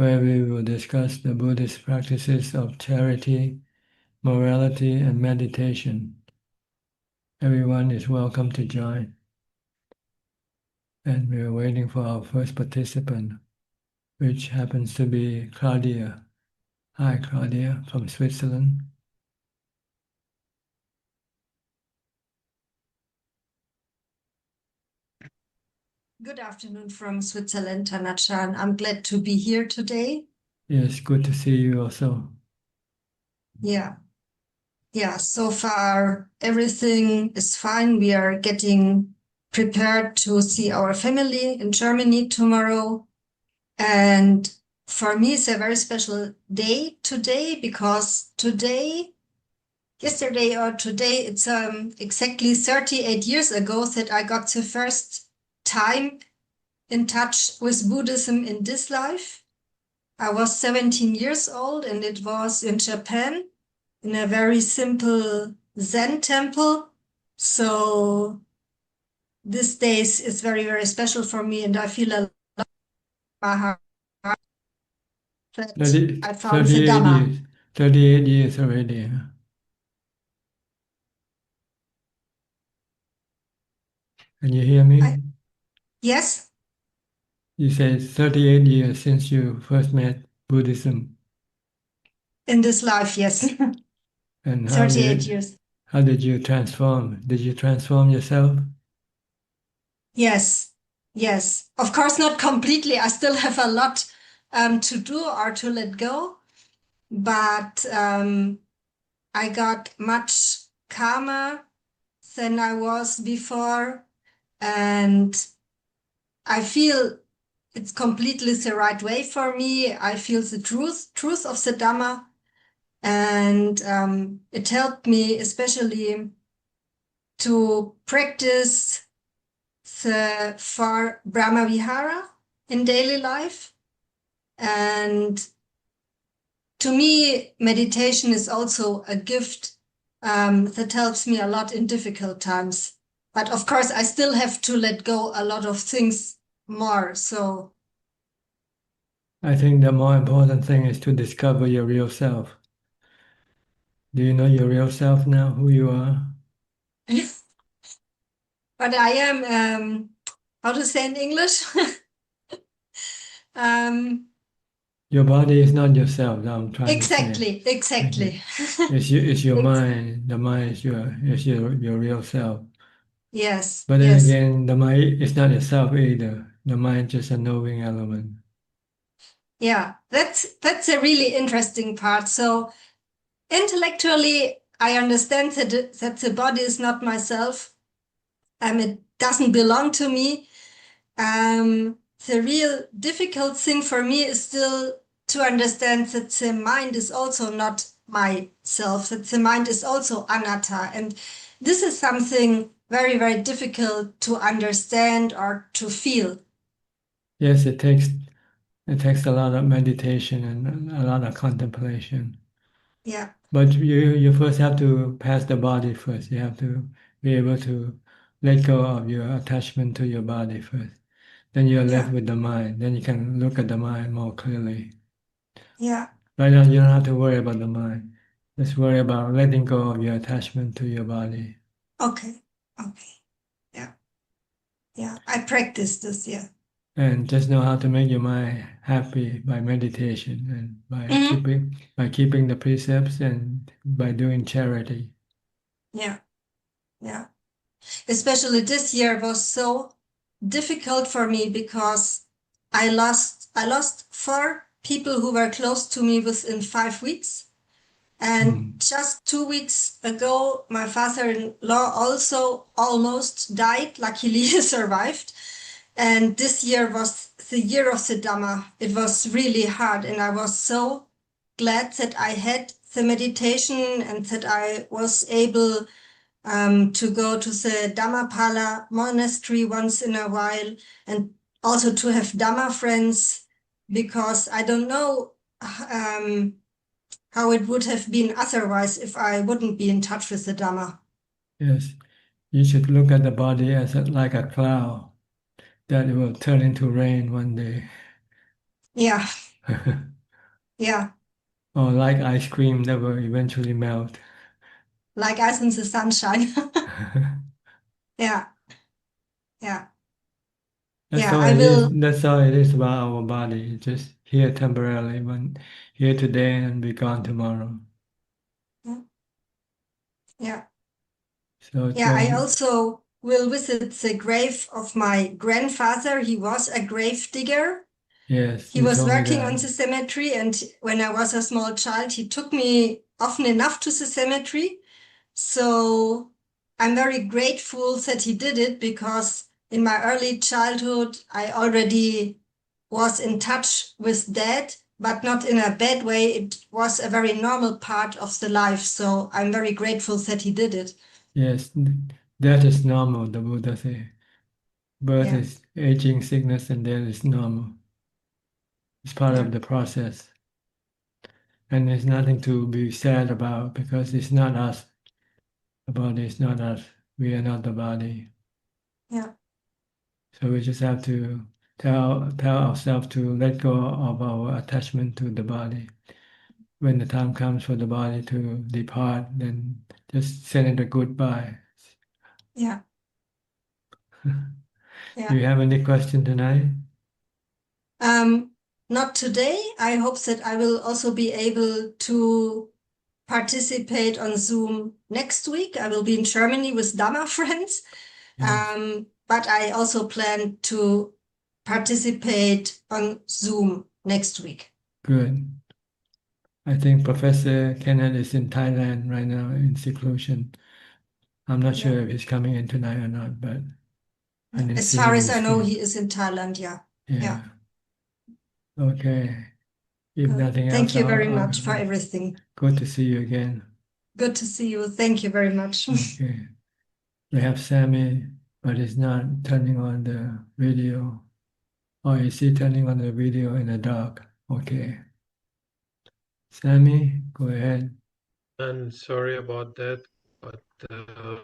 where we will discuss the Buddhist practices of charity, morality, and meditation. Everyone is welcome to join. And we are waiting for our first participant, which happens to be Claudia. Hi, Claudia from Switzerland. Good afternoon from Switzerland, Ajaan. I'm glad to be here today. Yes, good to see you also. Yeah. So far everything is fine. We are getting prepared to see our family in Germany tomorrow. And for me, it's a very special day today because yesterday or today, it's exactly 38 years ago that I got the first time in touch with Buddhism in this life. I was 17 years old and it was in Japan in a very simple Zen temple. So this day is very, very special for me and I feel a lot in my heart that 30, I found the 38 Dhamma. years. 38 years already. Can you hear me? Yes, You said 38 years since you first met Buddhism. in this life, yes. And 38 years. how did you transform? Did you transform yourself? Yes, yes. Of course, not completely. I still have a lot to do or to let go, but I got much calmer than I was before, and I feel it's completely the right way for me. I feel the truth of the Dhamma, and it helped me especially to practice the for Brahma Vihara in daily life. And to me, meditation is also a gift that helps me a lot in difficult times. But of course, I still have to let go a lot of things more. So, I think the more important thing is to discover your real self. Do you know your real self now, who you are? but I am, how to say in English? um, Your body is not yourself, that I'm trying to say. exactly. It's your It's, mind. The mind is your real self. yes, But then yes. again, the mind is not itself either. The mind is just a knowing element. Yeah, that's a really interesting part. So intellectually, I understand that the body is not myself. It doesn't belong to me. The real difficult thing for me is still to understand that the mind is also not myself, that the mind is also anatta. And this is something very, very difficult to understand or to feel. Yes, it takes a lot of meditation and a lot of contemplation. Yeah, But you first have to pass the body first. You have to be able to let go of your attachment to your body first. Then you're left yeah, with the mind. Then you can look at the mind more clearly. yeah. Right now, you don't have to worry about the mind. Just worry about letting go of your attachment to your body. Okay, okay. Yeah, yeah. I practice this, yeah. And just know how to make your mind happy by meditation and by Mhm. keeping the precepts and by doing charity. Yeah, yeah. Especially this year was so difficult for me because I lost four people who were close to me within 5 weeks. And Hmm. just 2 weeks ago, my father-in-law also almost died. Luckily, he survived. And this year was the year of the Dhamma. It was really hard. And I was so glad that I had the meditation and that I was able to go to the Dhammapala monastery once in a while and also to have Dhamma friends because I don't know how it would have been otherwise if I wouldn't be in touch with the Dhamma. Yes, you should look at the body as like a cloud that it will turn into rain one day. Yeah, Yeah, Or like ice cream that will eventually melt. like ice in the sunshine. Yeah, yeah, That's yeah. all I it is. will. That's all it is about our body. It's just here temporarily, but here today and be gone tomorrow. Yeah, So yeah. I Chen, also will visit the grave of my grandfather. He was a grave digger. yes, He you was told me working that. on the cemetery, and when I was a small child, he took me often enough to the cemetery. So I'm very grateful that he did it because in my early childhood, I already was in touch with that, but not in a bad way. It was a very normal part of the life. So I'm very grateful that he did it. Yes, that is normal, the Buddha say. Birth Yeah, is aging, sickness, and death is normal. It's part yeah, of the process. And there's nothing to be sad about because it's not us. The body is not us. We are not the body. yeah, So we just have to tell ourselves to let go of our attachment to the body. When the time comes for the body to depart, then just send it a goodbye. yeah, Do yeah. you have any question tonight? Um, Not today. I hope that I will also be able to participate on Zoom next week. I will be in Germany with Dhamma friends. Yes, But I also plan to participate on Zoom next week. good. I think Professor Kenneth is in Thailand right now in seclusion. I'm not Yeah. sure if he's coming in tonight or not, but I didn't As see far him in as the I know, screen. he is in Thailand. Yeah. Yeah. Yeah. Okay. If Good. nothing else, Thank you very much for everything. good to see you again. Good to see you. Thank you very much. Okay. We have Sammy, but he's not turning on the video. Oh, is he turning on the video in the dark? Okay. Sammy, go ahead. And sorry about that, but uh,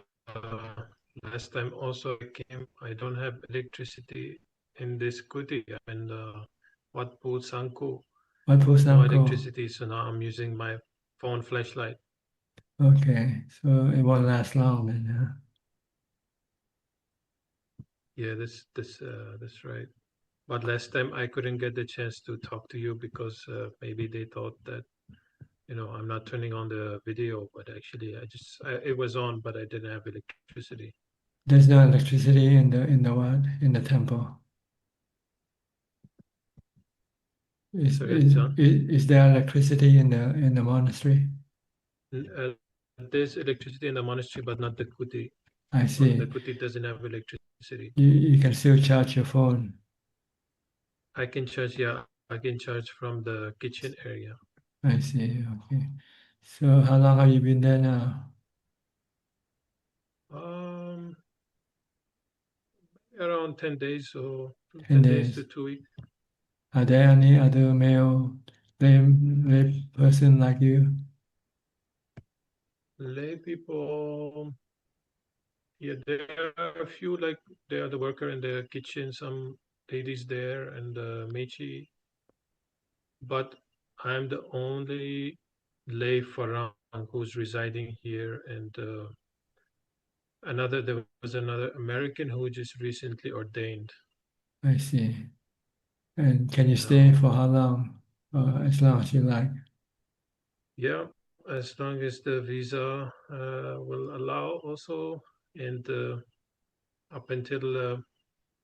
last time also I came, I don't have electricity in this kuti. I'm in the Wat Pu Sangku, What was no Uncle? electricity, so now I'm using my phone flashlight. Okay, so it won't last long then, huh? Yeah, that's right. But last time I couldn't get the chance to talk to you because maybe they thought that I'm not turning on the video, but actually it was on, but I didn't have electricity. There's no electricity in the what? In the temple. Is, Sorry, is, John. is there electricity in the monastery? Uh, there's electricity in the monastery, but not the kuti. I The see. kuti doesn't have electricity. You can still charge your phone. I can charge, yeah, I can charge from the kitchen area. I see. Okay. So how long have you been there now? Um, Around 10 days, so from 10 10 days to days. 2 weeks. Are there any other male lay person like you? Lay people, yeah, there are a few, like they are the worker in the kitchen, some ladies there, and Meiji, but I'm the only lay Farang who's residing here, and there was another American who just recently ordained. I see. And can you stay Now, for how long? As long as you like. yeah, as long as the visa will allow also, and up until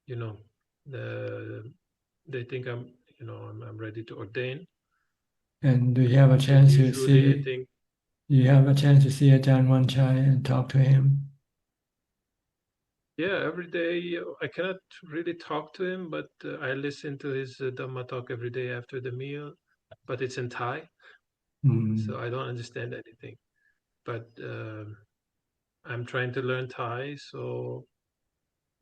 you know the they think I'm ready to ordain. And do you have a And chance to usually, I see? think, Do you have a chance to see Ajaan Suchart and talk to him? yeah, every day I cannot really talk to him, but I listen to his Dhamma talk every day after the meal. But it's in Thai, Hmm. so I don't understand anything. But I'm trying to learn Thai, so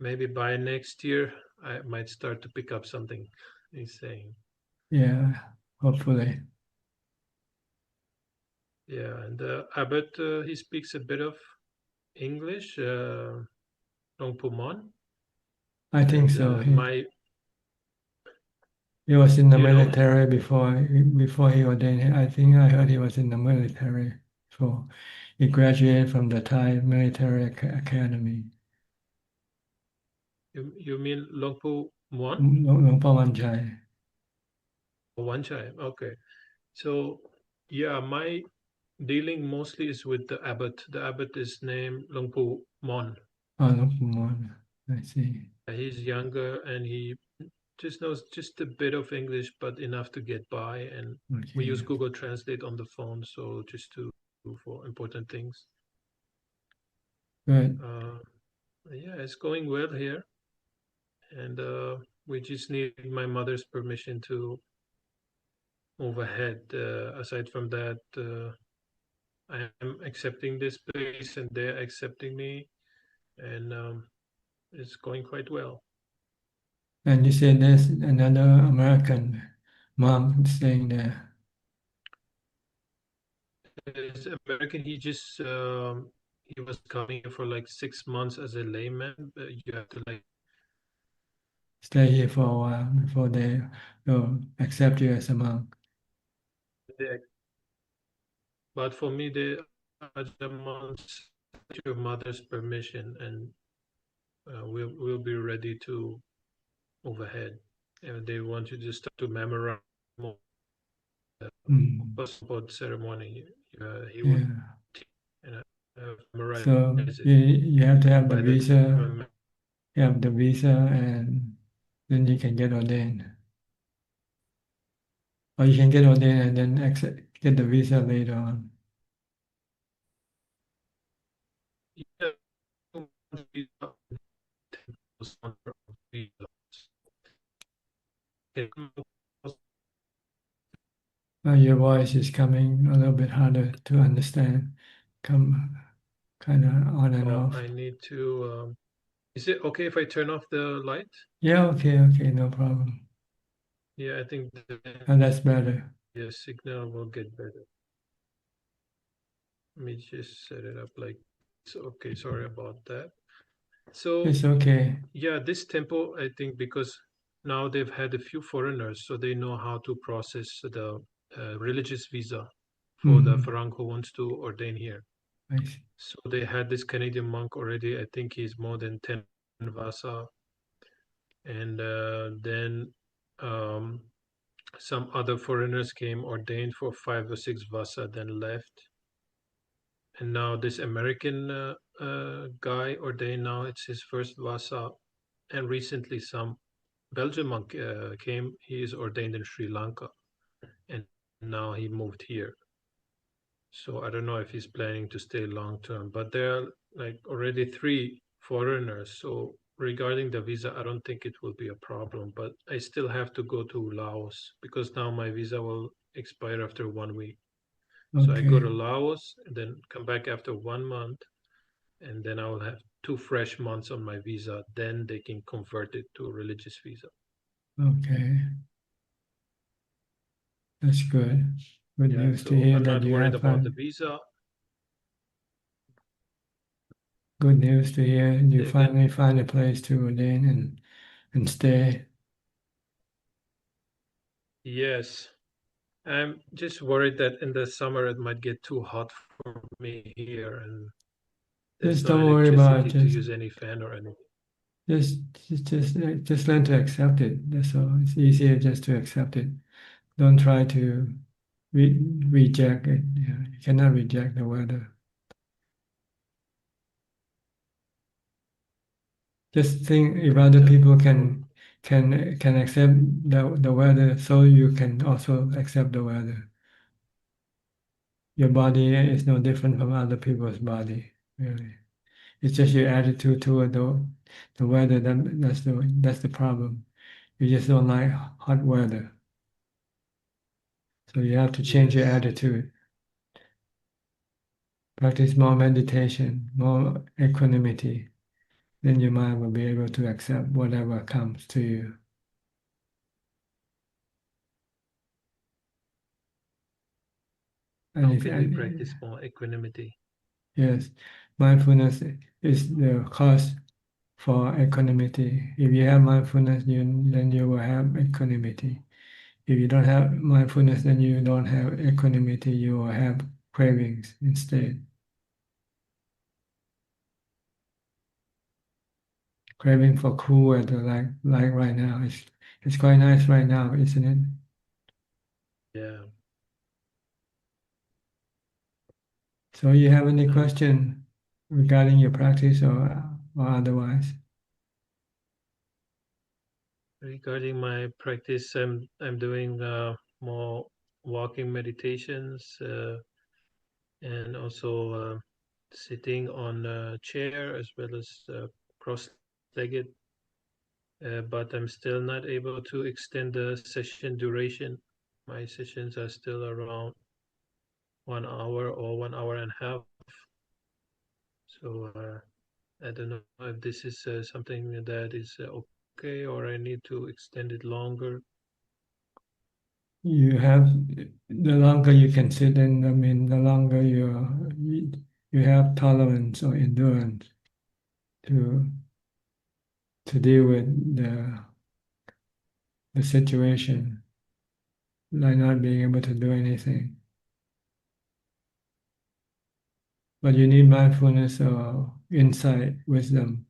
maybe by next year I might start to pick up something he's saying. Yeah, hopefully. Yeah, and Abbott, he speaks a bit of English, Nong Pumon, I think and so. my He was in the You know, military before he ordained. I think I heard he was in the military. So he graduated from the Thai Military Academy. you mean Longpo Muan? หลวงพ่อ Wanchai. One time. Okay. So yeah, my dealing mostly is with the abbot. The abbot is named Longpo Mon. Oh, หลวงปู่ Mon. I see. He's younger and he just knows just a bit of English, but enough to get by. And we Okay. use Google Translate on the phone, so just to for important things. Good. Yeah, it's going well here, and we just need my mother's permission to move ahead. Aside from that, I am accepting this place, and they're accepting me, and it's going quite well. And you said there's another American monk staying there. As American, he was coming here for like 6 months as a layman, but you have to like Stay here for a while before they will accept you as a monk. but for me they are the months your mother's permission, and we'll be ready to move ahead. And they want you to start to memorize more passport ceremony. He would Yeah. memorize So it you have to have the by the visa. time You have the visa, and then you can get ordained. Or you can get ordained and then get the visa later on. yeah, Your voice is coming a little bit harder to understand. Come kind of on and off. I need to. Is it okay if I turn off the light? Yeah, okay, no problem. Yeah, I think That's better. the signal will get better. Let me just set it up like so. Okay, sorry about that. So It's okay. yeah, this temple, I think, because now they've had a few foreigners, so they know how to process the religious visa for the Farang who wants to ordain here. I see. So they had this Canadian monk already. I think he's more than 10 Vasa. And then some other foreigners came, ordained for 5 or 6 Vasa, then left. And now this American guy ordained now, it's his first Vasa. And recently some Belgian monk came, he is ordained in Sri Lanka. And now he moved here. So I don't know if he's planning to stay long term, but there are like already 3 foreigners. So regarding the visa, I don't think it will be a problem, but I still have to go to Laos because now my visa will expire after 1 week. So I go to Laos and then come back after 1 month, and then I will have 2 fresh months on my visa. Then they can convert it to a religious visa. Okay. That's good. Good news So to hear I'm that not you worried have about the fun. visa. Good news to hear you Say again? finally find a place to ordain and stay. Yes. I'm just worried that in the summer it might get too hot for me here, and there's Just no don't worry about electricity it. to use any fan or anything. Just learn to accept it. That's all. It's easier just to accept it. Don't try to reject it. You cannot reject the weather. Just think if other people can accept the weather, so you can also accept the weather. Your body is no different from other people's body, really. It's just your attitude toward the weather that's the problem. You just don't like hot weather. So you have to change your Yes. attitude. Practice more meditation, more equanimity. Then your mind will be able to accept whatever comes to you. How can we practice more equanimity? Yes, mindfulness is the cause for equanimity. If you have mindfulness, then you will have equanimity. If you don't have mindfulness, then you don't have equanimity, you will have cravings instead. Craving for cool weather like right now. It's quite nice right now, isn't it? Yeah. So you have any question regarding your practice or otherwise? Regarding my practice, I'm doing more walking meditations and also sitting on a chair as well as cross-legged. But I'm still not able to extend the session duration. My sessions are still around 1 hour or 1 hour and a half. So I don't know if this is something that is okay, or I need to extend it longer. You have the longer you can sit in, I mean, the longer you have tolerance or endurance to deal with the situation, like not being able to do anything. But you need mindfulness or insight, wisdom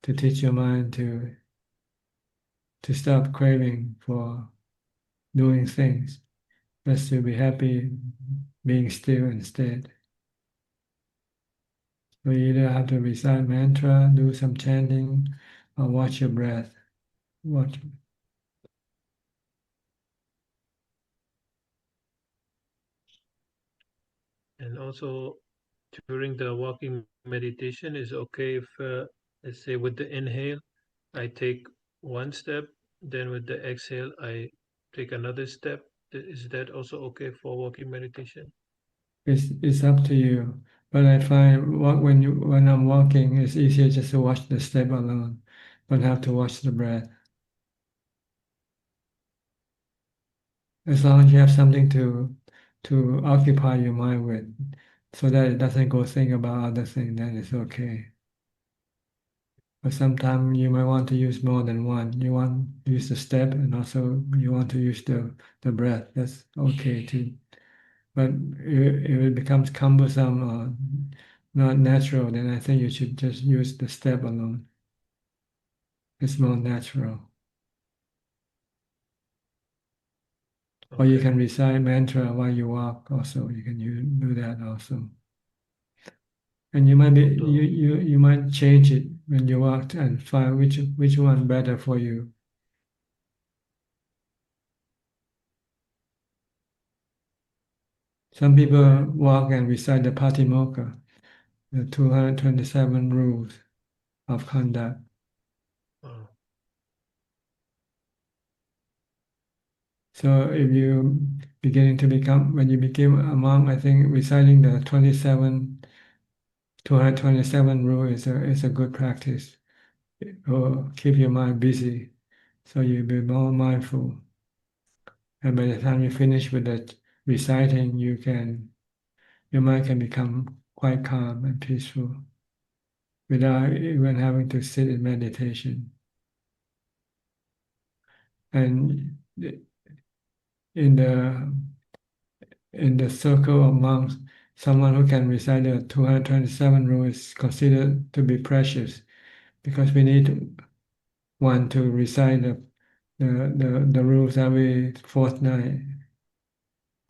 to teach your mind to stop craving for doing things, just to be happy being still instead. So you either have to recite mantra, do some chanting, or watch your breath. Watch. And also during the walking meditation, is okay if, let's say, with the inhale, I take one step, then with the exhale, I take another step. Is that also okay for walking meditation? It's up to you. But I find when I'm walking, it's easier just to watch the step alone, don't have to watch the breath. As long as you have something to occupy your mind with, so that it doesn't go think about other things, then it's okay. But sometimes you might want to use more than one. You want to use the step and also you want to use the breath. That's okay too. But if it becomes cumbersome or not natural, then I think you should just use the step alone. It's more natural. Or you Okay. can recite mantra while you walk also. You can do that also. And you might be you might change it when you walk and find which one better for you. Some people walk and recite the Patimokkha, the 227 rules of conduct. Oh, So if you beginning to become, when you became a monk, I think reciting the 227 rule is a good practice. It will keep your mind busy, so you'll be more mindful. And by the time you finish with the reciting, your mind can become quite calm and peaceful without even having to sit in meditation. And in the in the circle of monks, someone who can recite the 227 rule is considered to be precious because we need one to recite the rules every fortnight.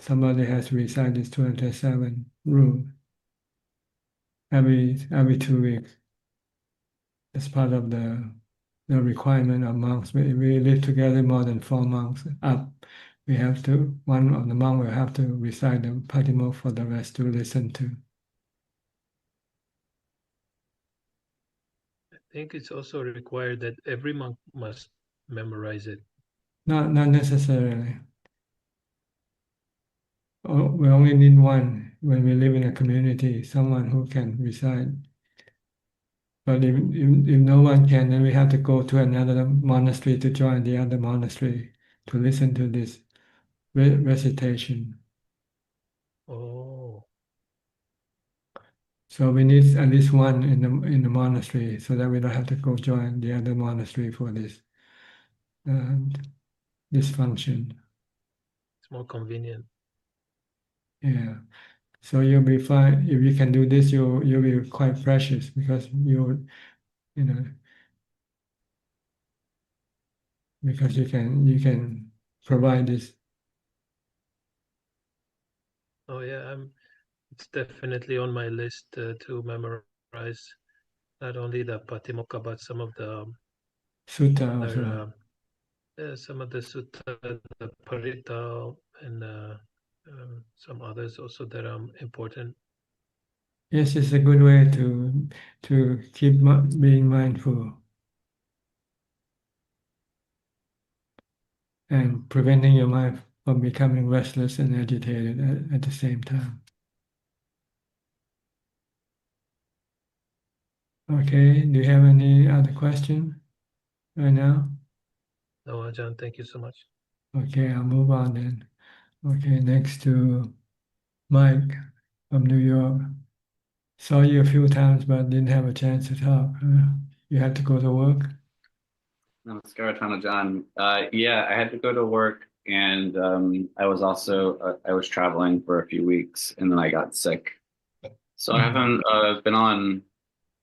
Somebody has to recite this 227 rule every 2 weeks. It's part of the requirement of monks. We live together more than 4 months up. We have to, one of the monk will have to recite the Patimokkha for the rest to listen to. I think it's also required that every monk must memorize it. Not necessarily. We only need one when we live in a community, someone who can recite. But if no one can, then we have to go to another monastery to join the other monastery to listen to this recitation. Oh, So we need at least one in the monastery so that we don't have to go join the other monastery for this uh, this function. more convenient. Yeah. So you'll be fine if you can do this. You'll be quite precious because you know because you can provide this. Oh yeah, it's definitely on my list to memorize not only the Patimokkha but some of the Sutta other also. some of the sutta, the Parita, and some others also that are important. Yes, it's a good way to keep being mindful and preventing your mind from becoming restless and agitated at the same time. Okay, do you have any other question right now? No, Ajahn, thank you so much. Okay, I'll move on then. Okay, next to Mike from New York. Saw you a few times, but didn't have a chance to talk. You had to go to work? Namaskar, Ajaan. Yeah, I had to go to work, and I was also I was traveling for a few weeks, and then I got sick. So I haven't been on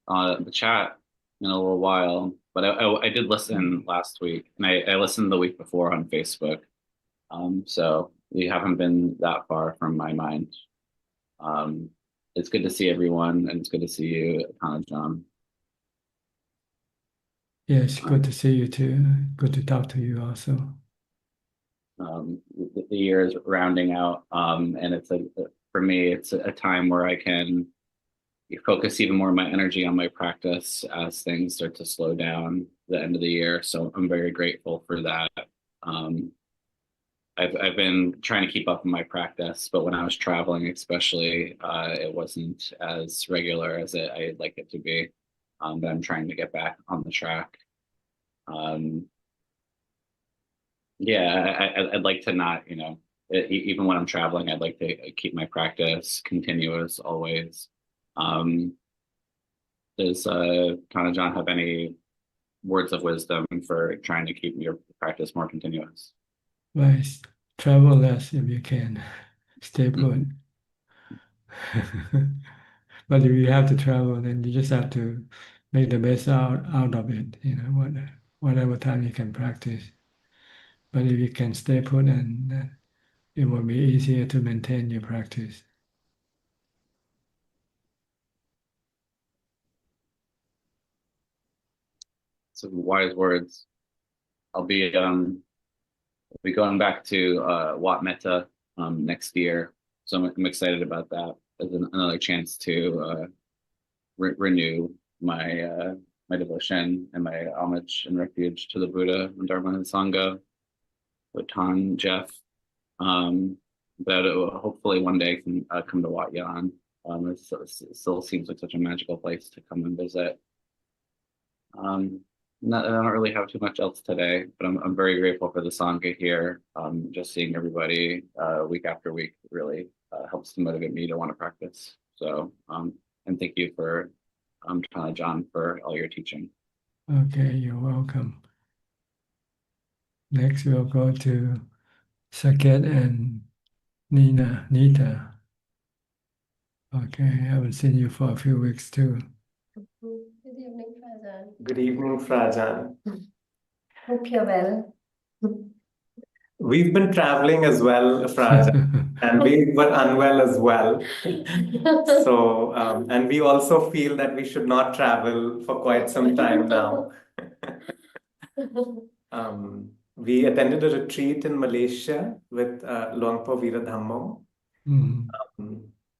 the chat in a little while, but I did listen last week, and I listened the week before on Facebook. So you haven't been that far from my mind. It's good to see everyone, and it's good to see you, John. Yes, good to see you too. Good to talk to you also. The year is rounding out, and it's for me, it's a time where I can focus even more of my energy on my practice as things start to slow down the end of the year. So I'm very grateful for that. I've been trying to keep up in my practice, but when I was traveling, especially, it wasn't as regular as I'd like it to be. But I'm trying to get back on the track. Yeah, I'd like to not, even when I'm traveling, I'd like to keep my practice continuous always. Does John have any words of wisdom for trying to keep your practice more continuous? Right, travel less if you can. Stay put. But if you have to travel, then you just have to make the best out of it, whatever time you can practice. But if you can stay put, and it will be easier to maintain your practice. Some wise words. I'll be going back to Wat Metta next year, so I'm excited about that as another chance to renew my devotion and my homage and refuge to the Buddha and Dharma and Sangha with Tan Jeff. But hopefully one day can come to Wat Yan. It still seems like such a magical place to come and visit. I don't really have too much else today, but I'm very grateful for the Sangha here. Just seeing everybody week after week really helps to motivate me to want to practice. So, and thank you for John, for all your teaching. Okay, you're welcome. Next, we'll go to Saket and Nita. Okay, I haven't seen you for a few weeks too. Good evening, Ajahn. Good evening, Ajaan. Hope you're well. We've been traveling as well, Ajaan, and we were unwell as well. So, and we also feel that we should not travel for quite some time now. We attended a retreat in Malaysia with Luangpo Viradhammo.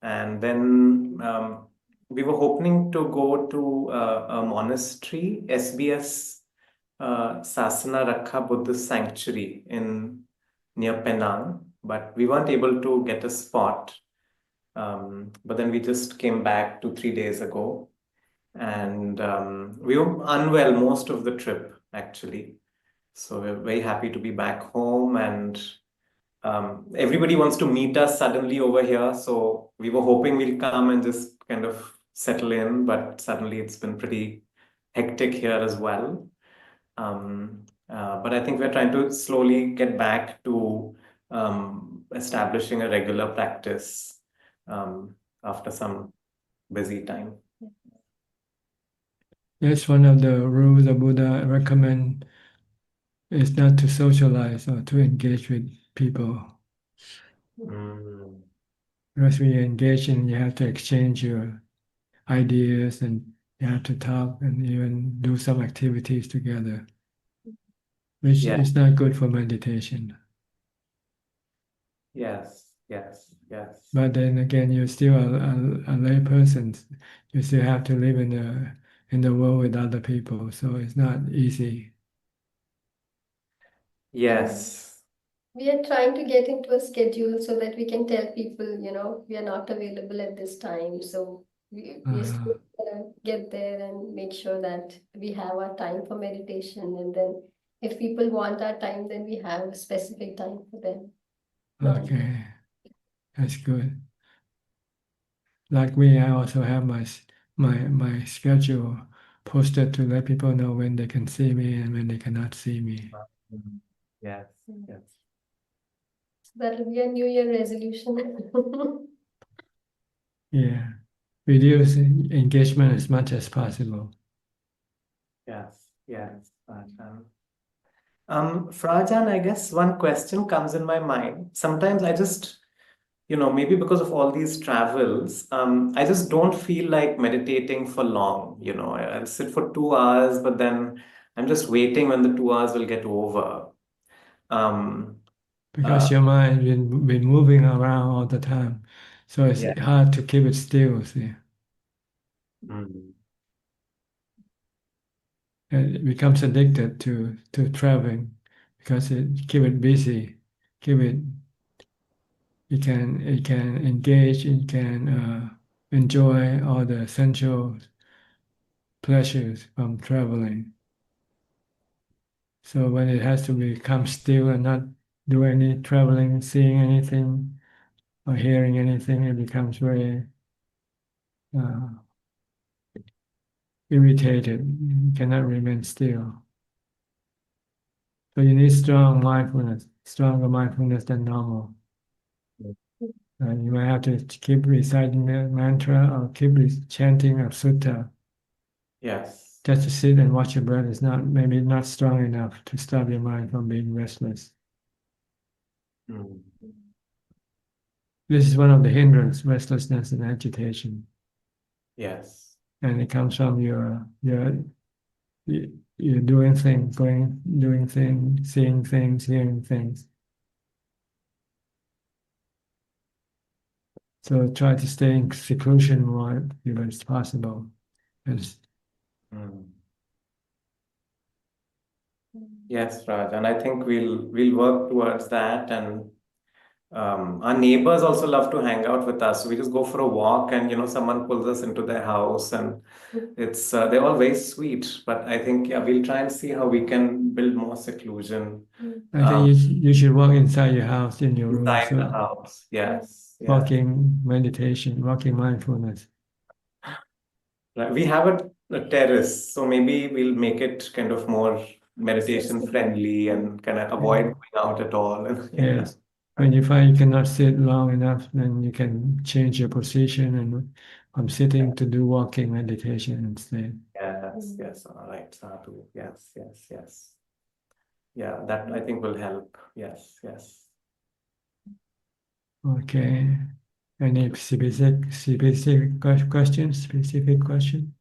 And then we were hoping to go to a monastery, SBS Sasana Rakha Buddhist Sanctuary near Penang, but we weren't able to get a spot. But then we just came back 2-3 days ago, and we were unwell most of the trip, actually. So we're very happy to be back home, and everybody wants to meet us suddenly over here. So we were hoping we'll come and just kind of settle in, but suddenly it's been pretty hectic here as well. But I think we're trying to slowly get back to establishing a regular practice after some busy time. That's one of the rules the Buddha recommend is not to socialize or to engage with people. Mm. Because when you engage in, you have to exchange your ideas and you have to talk and even do some activities together, which Yeah. is not good for meditation. Yes, yes, yes. But then again, you're still a lay person. You still have to live in the world with other people, so it's not easy. Yes. We are trying to get into a schedule so that we can tell people, we are not available at this time. So we still gonna get there and make sure that we have our time for meditation. And then if people want our time, then we have a specific time for them. Okay, that's good. Like me, I also have my schedule posted to let people know when they can see me and when they cannot see me. Yes, yes. So that will be a New Year resolution. Yeah, reduce engagement as much as possible. Yes, yes. Frajan, I guess one question comes in my mind. Sometimes I just, maybe because of all these travels, I just don't feel like meditating for long. I'll sit for 2 hours, but then I'm just waiting when the 2 hours will get over. Because your mind been moving around all the time, so it's Yeah. hard to keep it still. See, Mm. and it becomes addicted to traveling because it keep it busy, keep it. It can engage. It can enjoy all the essential pleasures from traveling. So when it has to become still and not do any traveling, seeing anything or hearing anything, it becomes very uh, irritated. You cannot remain still. So you need strong mindfulness, stronger mindfulness than normal. You might have to keep reciting the mantra or keep chanting a sutta. Yes. Just to sit and watch your breath is maybe not strong enough to stop your mind from being restless. Mm. This is one of the hindrance, restlessness and agitation. Yes. And it comes from you're doing things, doing things, seeing things, hearing things. So try to stay in seclusion more as possible. Mm. Yes, Raj, and I think we'll work towards that. And our neighbors also love to hang out with us. So we just go for a walk, and someone pulls us into their house, and it's they're all very sweet. But I think we'll try and see how we can build more seclusion I think you should walk inside your house in your room. inside the So house. Yes, yes. walking meditation, walking mindfulness. Right. We have a terrace, so maybe we'll make it kind of more meditation friendly and kind of avoid going out at all. And Yes. When you find you cannot sit long enough, then you can change your position and from sitting to do walking meditation instead. Yes, yes. All right, Sadhu. Yes, yes, yes. Yeah, that I think will help. Yes, yes. Okay. Any specific questions? Specific question?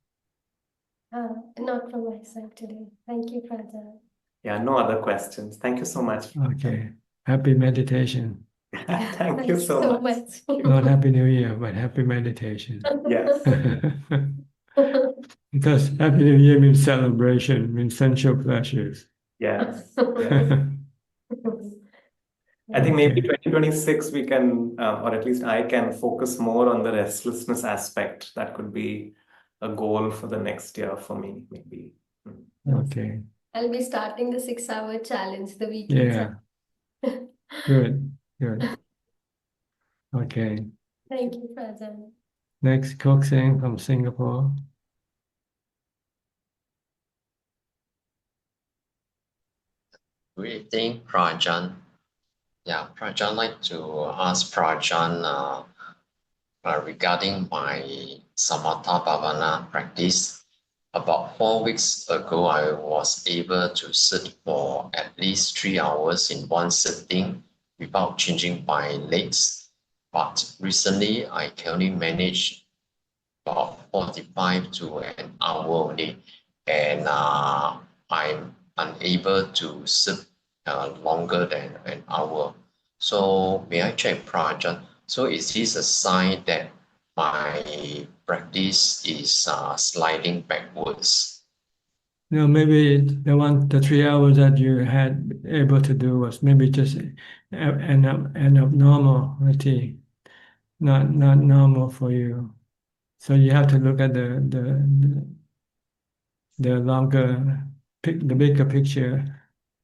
Not from my side today. Thank you, Prajan. Yeah, no other questions. Thank you so much. Okay. Happy meditation. Thank you so much. Not Happy New Year, but happy meditation. Yes. Because Happy New Year means celebration, means sensual pleasures. Yes. Yes. I think maybe 2026 we can, or at least I can focus more on the restlessness aspect. That could be a goal for the next year for me, maybe. Okay. I'll be starting the 6-hour challenge the week Yeah. itself. Good. Good. Okay. Thank you, Prajan. Next, Koksing from Singapore. Greeting, Rajan. Yeah, Prajan, I'd like to ask Prajan regarding my Samatha Bhavana practice. About 4 weeks ago, I was able to sit for at least 3 hours in one sitting without changing my legs. But recently, I can only manage about 45 to an hour only, and I'm unable to sit longer than an hour. So may I check, Prajan? So is this a sign that my practice is sliding backwards? No, maybe the 3 hours that you had able to do was maybe just an abnormality, not normal for you. So you have to look at the longer, the bigger picture,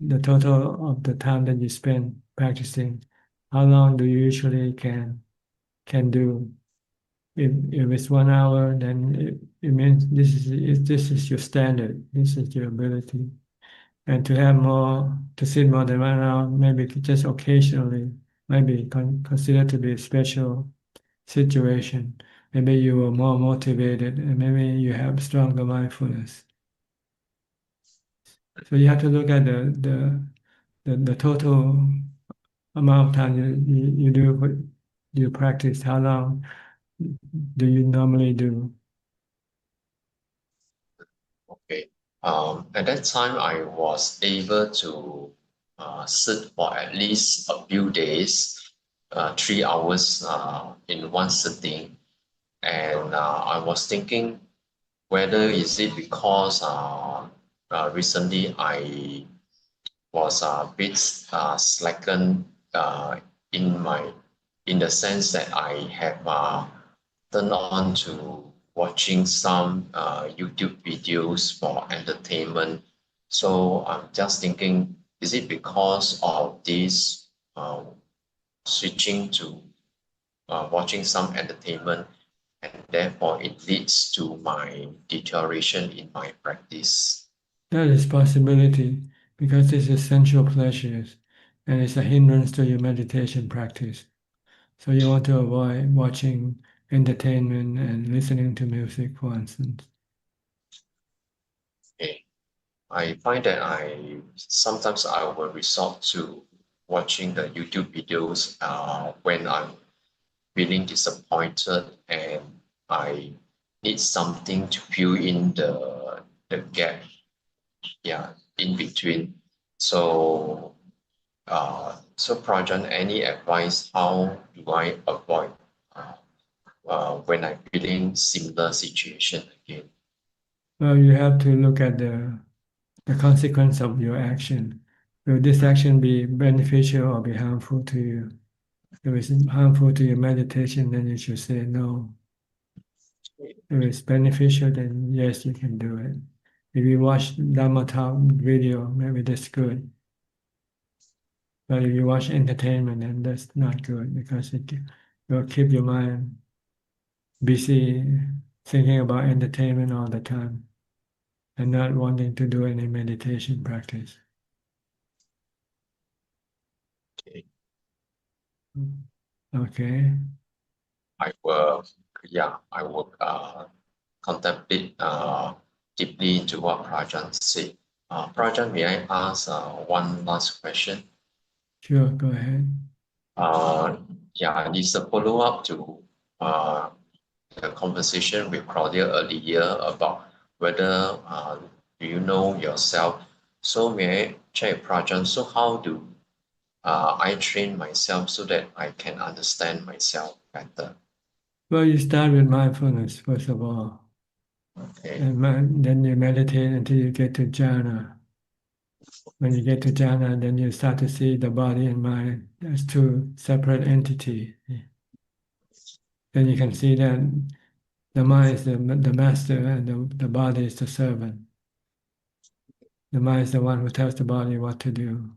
the total of the time that you spend practicing. How long do you usually can do? If it's 1 hour, then it means this is your standard. This is your ability. And to have more, to sit more than 1 hour, maybe just occasionally, maybe considered to be a special situation. Maybe you were more motivated and maybe you have stronger mindfulness. So you have to look at the total amount of time you you practice. How long do you normally do? Okay. At that time, I was able to sit for at least a few days, 3 hours in one sitting. And I was thinking whether is it because recently I was a bit slackened in my in the sense that I have turned on to watching some YouTube videos for entertainment. So I'm just thinking, is it because of this switching to watching some entertainment, and therefore it leads to my deterioration in my practice? That is possibility because this is sensual pleasures and it's a hindrance to your meditation practice. So you want to avoid watching entertainment and listening to music, for instance. Okay. I find that I sometimes I will resort to watching the YouTube videos when I'm feeling disappointed and I need something to fill in the gap, yeah, in between. So so Prajan, any advice how do I avoid when I'm feeling similar situation again? Well, you have to look at the consequence of your action. Will this action be beneficial or be harmful to you? If it's harmful to your meditation, then you should say no. If it's beneficial, then yes, you can do it. If you watch Dhamma talk video, maybe that's good. But if you watch entertainment, then that's not good because it will keep your mind busy thinking about entertainment all the time and not wanting to do any meditation practice. Okay. Okay. I will, yeah, I will contemplate deeply into what Prajan said. Prajan, may I ask one last question? Sure, go ahead. Yeah, it's a follow-up to uh, the conversation with Claudia earlier about whether do you know yourself. So may I check, Prajan, so how do I train myself so that I can understand myself better? Well, you start with mindfulness, first of all, Okay. and then you meditate until you get to jhana. When you get to jhana, then you start to see the body and mind as two separate entities. Then you can see that the mind is the master and the body is the servant. The mind is the one who tells the body what to do.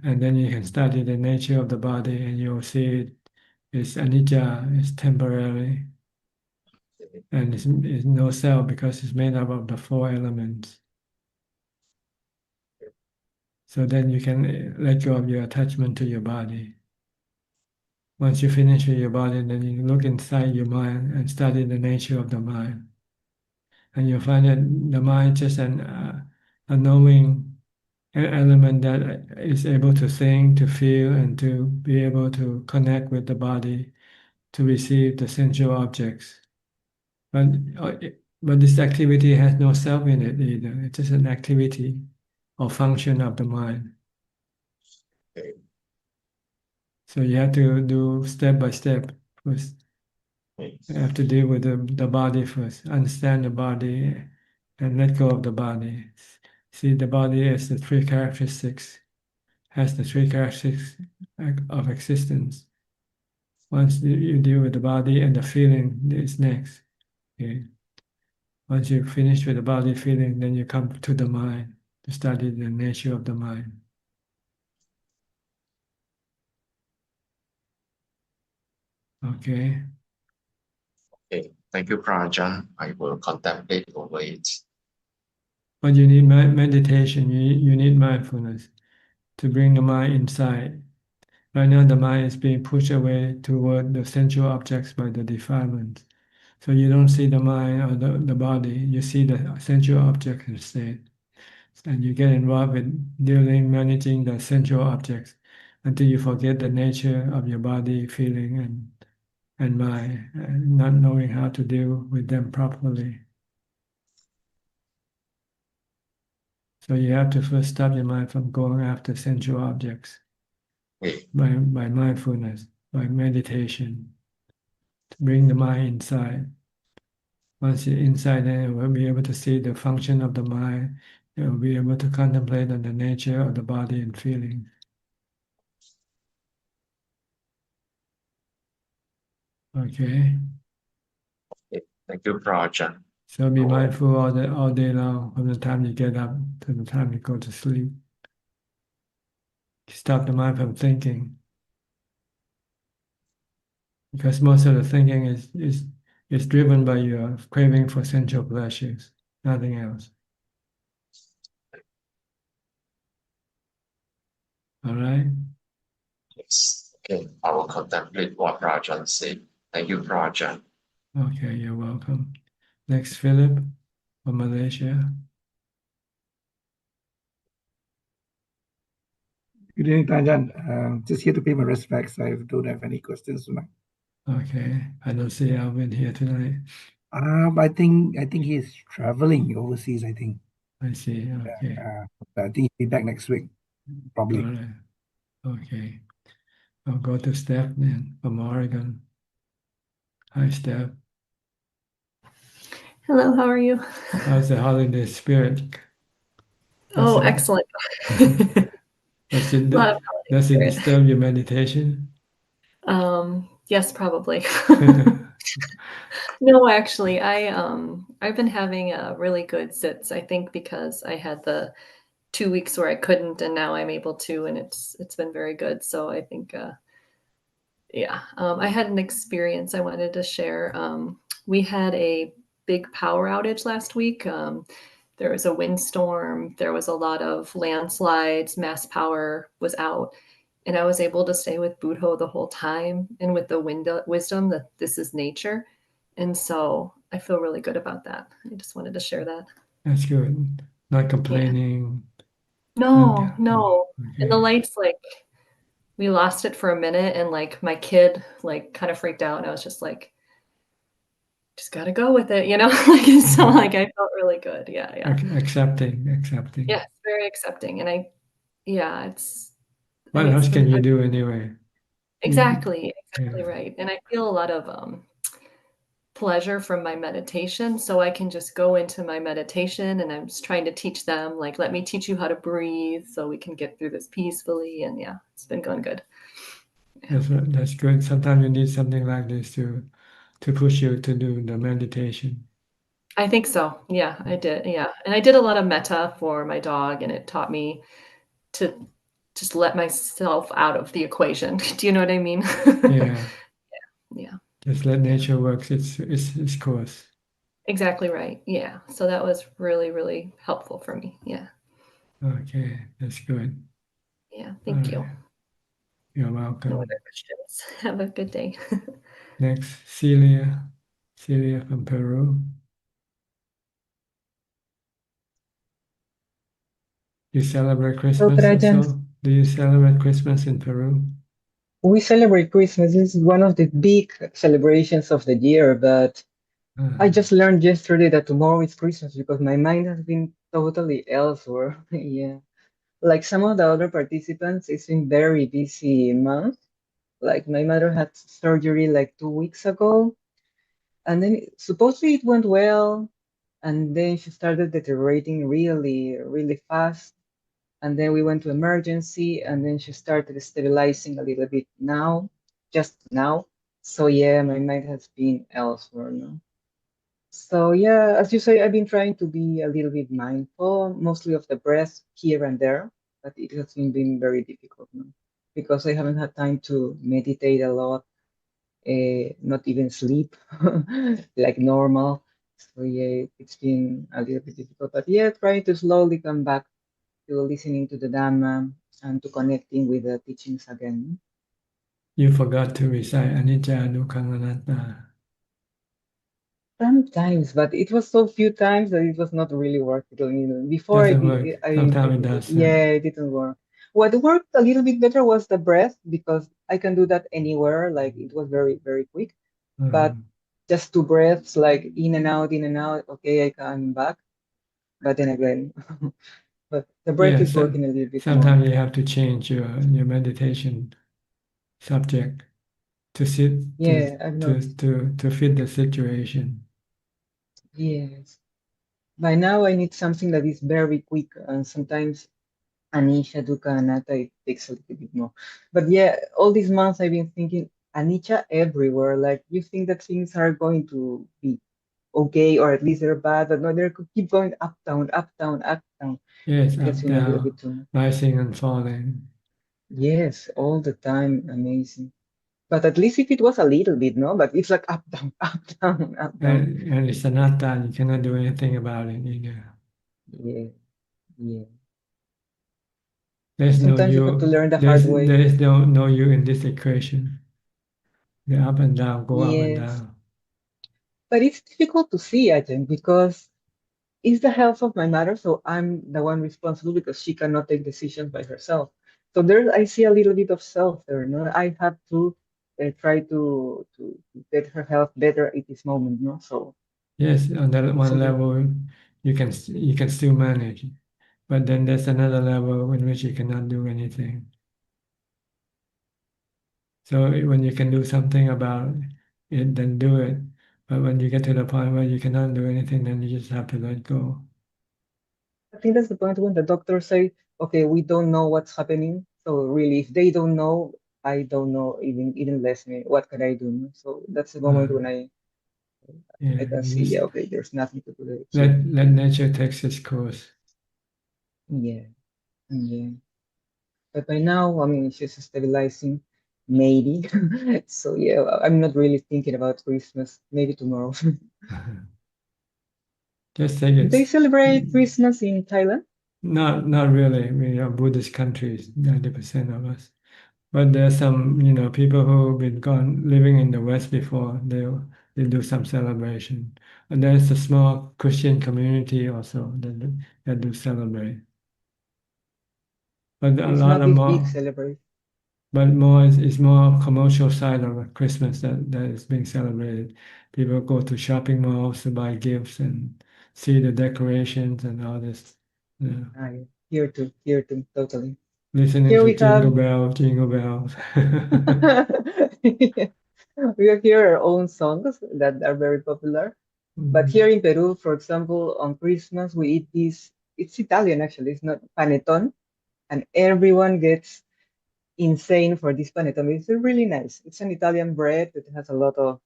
And then you can study the nature of the body and you'll see it's anicca, it's temporary, and it's no self because it's made up of the four elements. So then you can let go of your attachment to your body. Once you finish with your body, then you look inside your mind and study the nature of the mind. And you'll find that the mind is just a knowing element that is able to think, to feel, and to be able to connect with the body to receive the sensual objects. But, but this activity has no self in it either. It's just an activity or function of the mind. Okay. So you have to do step by step first. Okay. You have to deal with the body first, understand the body and let go of the body. See the body as the three characteristics, has the three characteristics of existence. Once you deal with the body and the feeling is next. Okay. Once you finish with the body feeling, then you come to the mind to study the nature of the mind. Okay. Okay. Thank you, Prajan. I will contemplate over it. But you need meditation, you need mindfulness to bring the mind inside. Right now, the mind is being pushed away toward the sensual objects by the defilements. So you don't see the mind or the body, you see the sensual objects instead. And you get involved with dealing, managing the sensual objects until you forget the nature of your body, feeling, and mind, and not knowing how to deal with them properly. So you have to first stop your mind from going after sensual objects Okay. by mindfulness, by meditation, to bring the mind inside. Once you're inside, then you will be able to see the function of the mind. You will be able to contemplate on the nature of the body and feeling. Okay. Okay. Thank you, Prajan. So be mindful all day long, from the time you get up to the time you go to sleep. Stop the mind from thinking, because most of the thinking is driven by your craving for sensual pleasures, nothing else. All right. Yes. Okay. I will contemplate what Prajan said. Thank you, Prajan. Okay, you're welcome. Next, Philip from Malaysia. Good evening, Ajaan. Just here to pay my respects. I don't have any questions tonight. Okay, I don't see Alvin here tonight. I think he's traveling overseas. I think. I see. Okay. I think he'll be back next week, probably. All right. Okay. I'll go to Steph then from Oregon. Hi, Steph. Hello, how are you? How's the holiday spirit? Oh, excellent. Does A lot it, of holiday does it spirit. disturb your meditation? Yes, probably. No, actually, I've been having really good sits. I think because I had the 2 weeks where I couldn't, and now I'm able to, and it's been very good. So I think, yeah, I had an experience I wanted to share. We had a big power outage last week. There was a windstorm. There was a lot of landslides. Mass power was out. And I was able to stay with Buddho the whole time and with the wisdom that this is nature. And so I feel really good about that. I just wanted to share that. That's good. Not complaining. No, no. And the Okay. lights, like, we lost it for a minute, and like my kid like kind of freaked out, and I was just like, just gotta go with it, you know? Like, so like I felt really good. Yeah, yeah. Accepting. Yeah, it's very accepting. And yeah, it's What else can you do anyway? exactly Yeah. right. And I feel a lot of pleasure from my meditation. So I can just go into my meditation, and I'm just trying to teach them, like, let me teach you how to breathe so we can get through this peacefully. And yeah, it's been going good. That's good. Sometimes you need something like this to push you to do the meditation. I think so. Yeah, I did. Yeah. And I did a lot of metta for my dog, and it taught me to just let myself out of the equation. Do you know what I mean? Yeah. Yeah. Just let nature work its course. Exactly right. Yeah. So that was really, really helpful for me. Yeah. Okay, that's good. Yeah, thank you. You're No welcome. other questions. Have a good day. Next, Celia. Celia from Peru. You celebrate Christmas also? Do you celebrate Christmas in Peru? We celebrate Christmas. This is one of the big celebrations of the year, but I just learned yesterday that tomorrow is Christmas because my mind has been totally elsewhere. Yeah. Like some of the other participants, it's been very busy month. Like my mother had surgery like 2 weeks ago, and then supposedly it went well, and then she started deteriorating really, really fast. And then we went to emergency, and then she started stabilizing a little bit now, just now. So yeah, my mind has been elsewhere now. So yeah, as you say, I've been trying to be a little bit mindful, mostly of the breath here and there, but it has been very difficult now because I haven't had time to meditate a lot, not even sleep like normal. So yeah, it's been a little bit difficult, but yeah, trying to slowly come back to listening to the Dhamma and to connecting with the teachings again. You forgot to recite Anicca Dukkha Anatta. Sometimes, but it was so few times that it was not really worth it. I mean, before Doesn't work. Sometimes it does. yeah, it didn't work. What worked a little bit better was the breath because I can do that anywhere. Like it was very, very quick. But just two breaths, like in and out, in and out. Okay, I come back. But then again, but the breath is working a little bit more. Sometimes you have to change your meditation subject to sit to fit the situation. Yes. By now I need something that is very quick, and sometimes Anisha, Dukkha, Anatta, it takes a little bit more. But yeah, all these months I've been thinking Anicca everywhere. Like you think that things are going to be okay, or at least they're bad, but no, they keep going up, down, up, down, up, down. Yes, It up, gets in a little down, bit too much. rising and falling. Yes, all the time, amazing. But at least if it was a little bit, no? But it's like up, down, up, down, up, down. And it's anatta, you cannot do anything about it either. Yeah, yeah. There's Sometimes no you have to you. learn the hard way. There is no you in this equation. The up and down, go up and down. But it's difficult to see, I think, because it's the health of my mother, so I'm the one responsible because she cannot take decisions by herself. So there, I see a little bit of self there. No, I have to try to get her health better at this moment. No, so yes, on that one level, you can still manage, but then there's another level in which you cannot do anything. So when you can do something about it, then do it. But when you get to the point where you cannot do anything, then you just have to let go. I think that's the point when the doctors say, "Okay, we don't know what's happening." So really, if they don't know, I don't know even less. What can I do? So that's the moment when I can see, yeah, okay, there's nothing to do. Let nature take its course. Yeah, yeah. But by now, I mean, she's stabilizing, maybe. So yeah, I'm not really thinking about Christmas. Maybe tomorrow. Just take it. Do they celebrate Christmas in Thailand? Not really. We are Buddhist countries, 90% of us. But there's some, people who've been living in the West before. They do some celebration, and there's a small Christian community also that do celebrate. But a It's lot not of this more. big celebration. But more is more commercial side of Christmas that is being celebrated. People go to shopping malls to buy gifts and see the decorations and all this. Yeah. Here too, totally. Listening Here to we jingle have bells, jingle bells. we have here our own songs that are very popular. But here in Peru, for example, on Christmas we eat this. It's Italian actually. It's not panettone, and everyone gets insane for this panettone. It's really nice. It's an Italian bread that has a lot of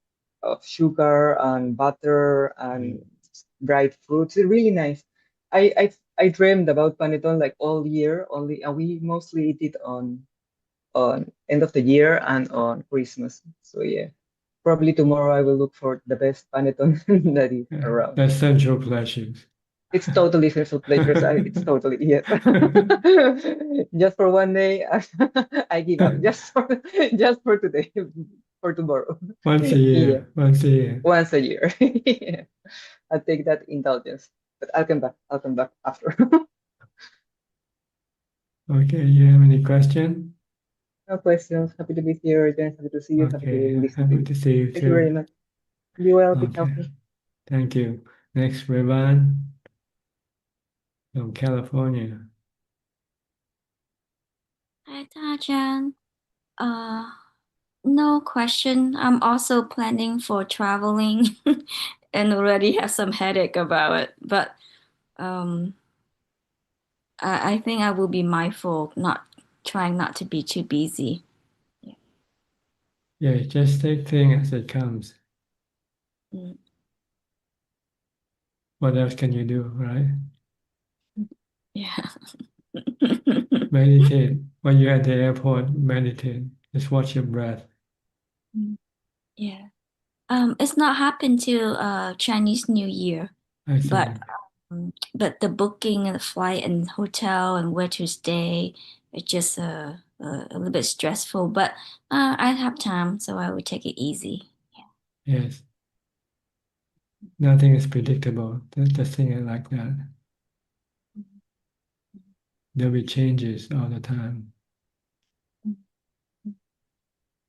sugar and butter and dried fruits. It's really nice. I dreamed about panettone like all year only, and we mostly eat it on end of the year and on Christmas. So yeah, probably tomorrow I will look for the best panettone that is around. That's central pleasures. It's totally sensual pleasures. It's totally yes. Just for one day, I give up. Just for today, for tomorrow. Once a Yeah, year. Once a year. once a year. Yeah. I'll take that indulgence, but I'll come back. I'll come back after. Okay. You have any question? No questions. Happy to be here again. Happy to see you. Happy Okay. to listen to Happy you. to see you Thank you very too. much. Be well. Be Okay. healthy. Thank you. Next, Revan from California. Hi, Ajaan. No question. I'm also planning for traveling and already have some headache about it. But um, I think I will be mindful, not trying not to be too busy. Yeah, just take things as it comes. Mm. What else can you do, right? Yeah. Meditate. When you're at the airport, meditate. Just watch your breath. Yeah. It's not happened to Chinese New Year, I see. but the booking and the flight and hotel and where to stay, it's just a little bit stressful. But I have time, so I will take it easy. Yes. Nothing is predictable. Just think it like that. There'll be changes all the time.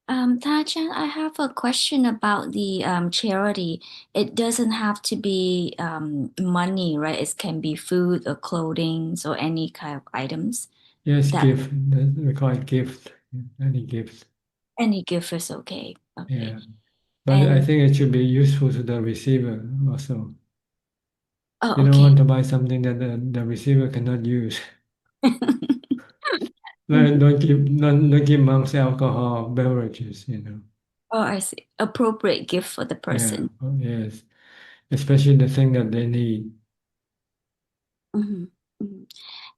Tajan, I have a question about the charity. It doesn't have to be money, right? It can be food or clothing or any kind of items. Yes, That gift. We call it gift. Any gift. any gift is okay. Okay. Yeah. But I And think it should be useful to the receiver also. oh, You don't okay. want to buy something that the receiver cannot use. Like, don't give monks alcohol beverages, you know. Oh, I see. Appropriate gift for the Yeah. person. Oh, yes. Especially the thing that they need. Mhm, mhm.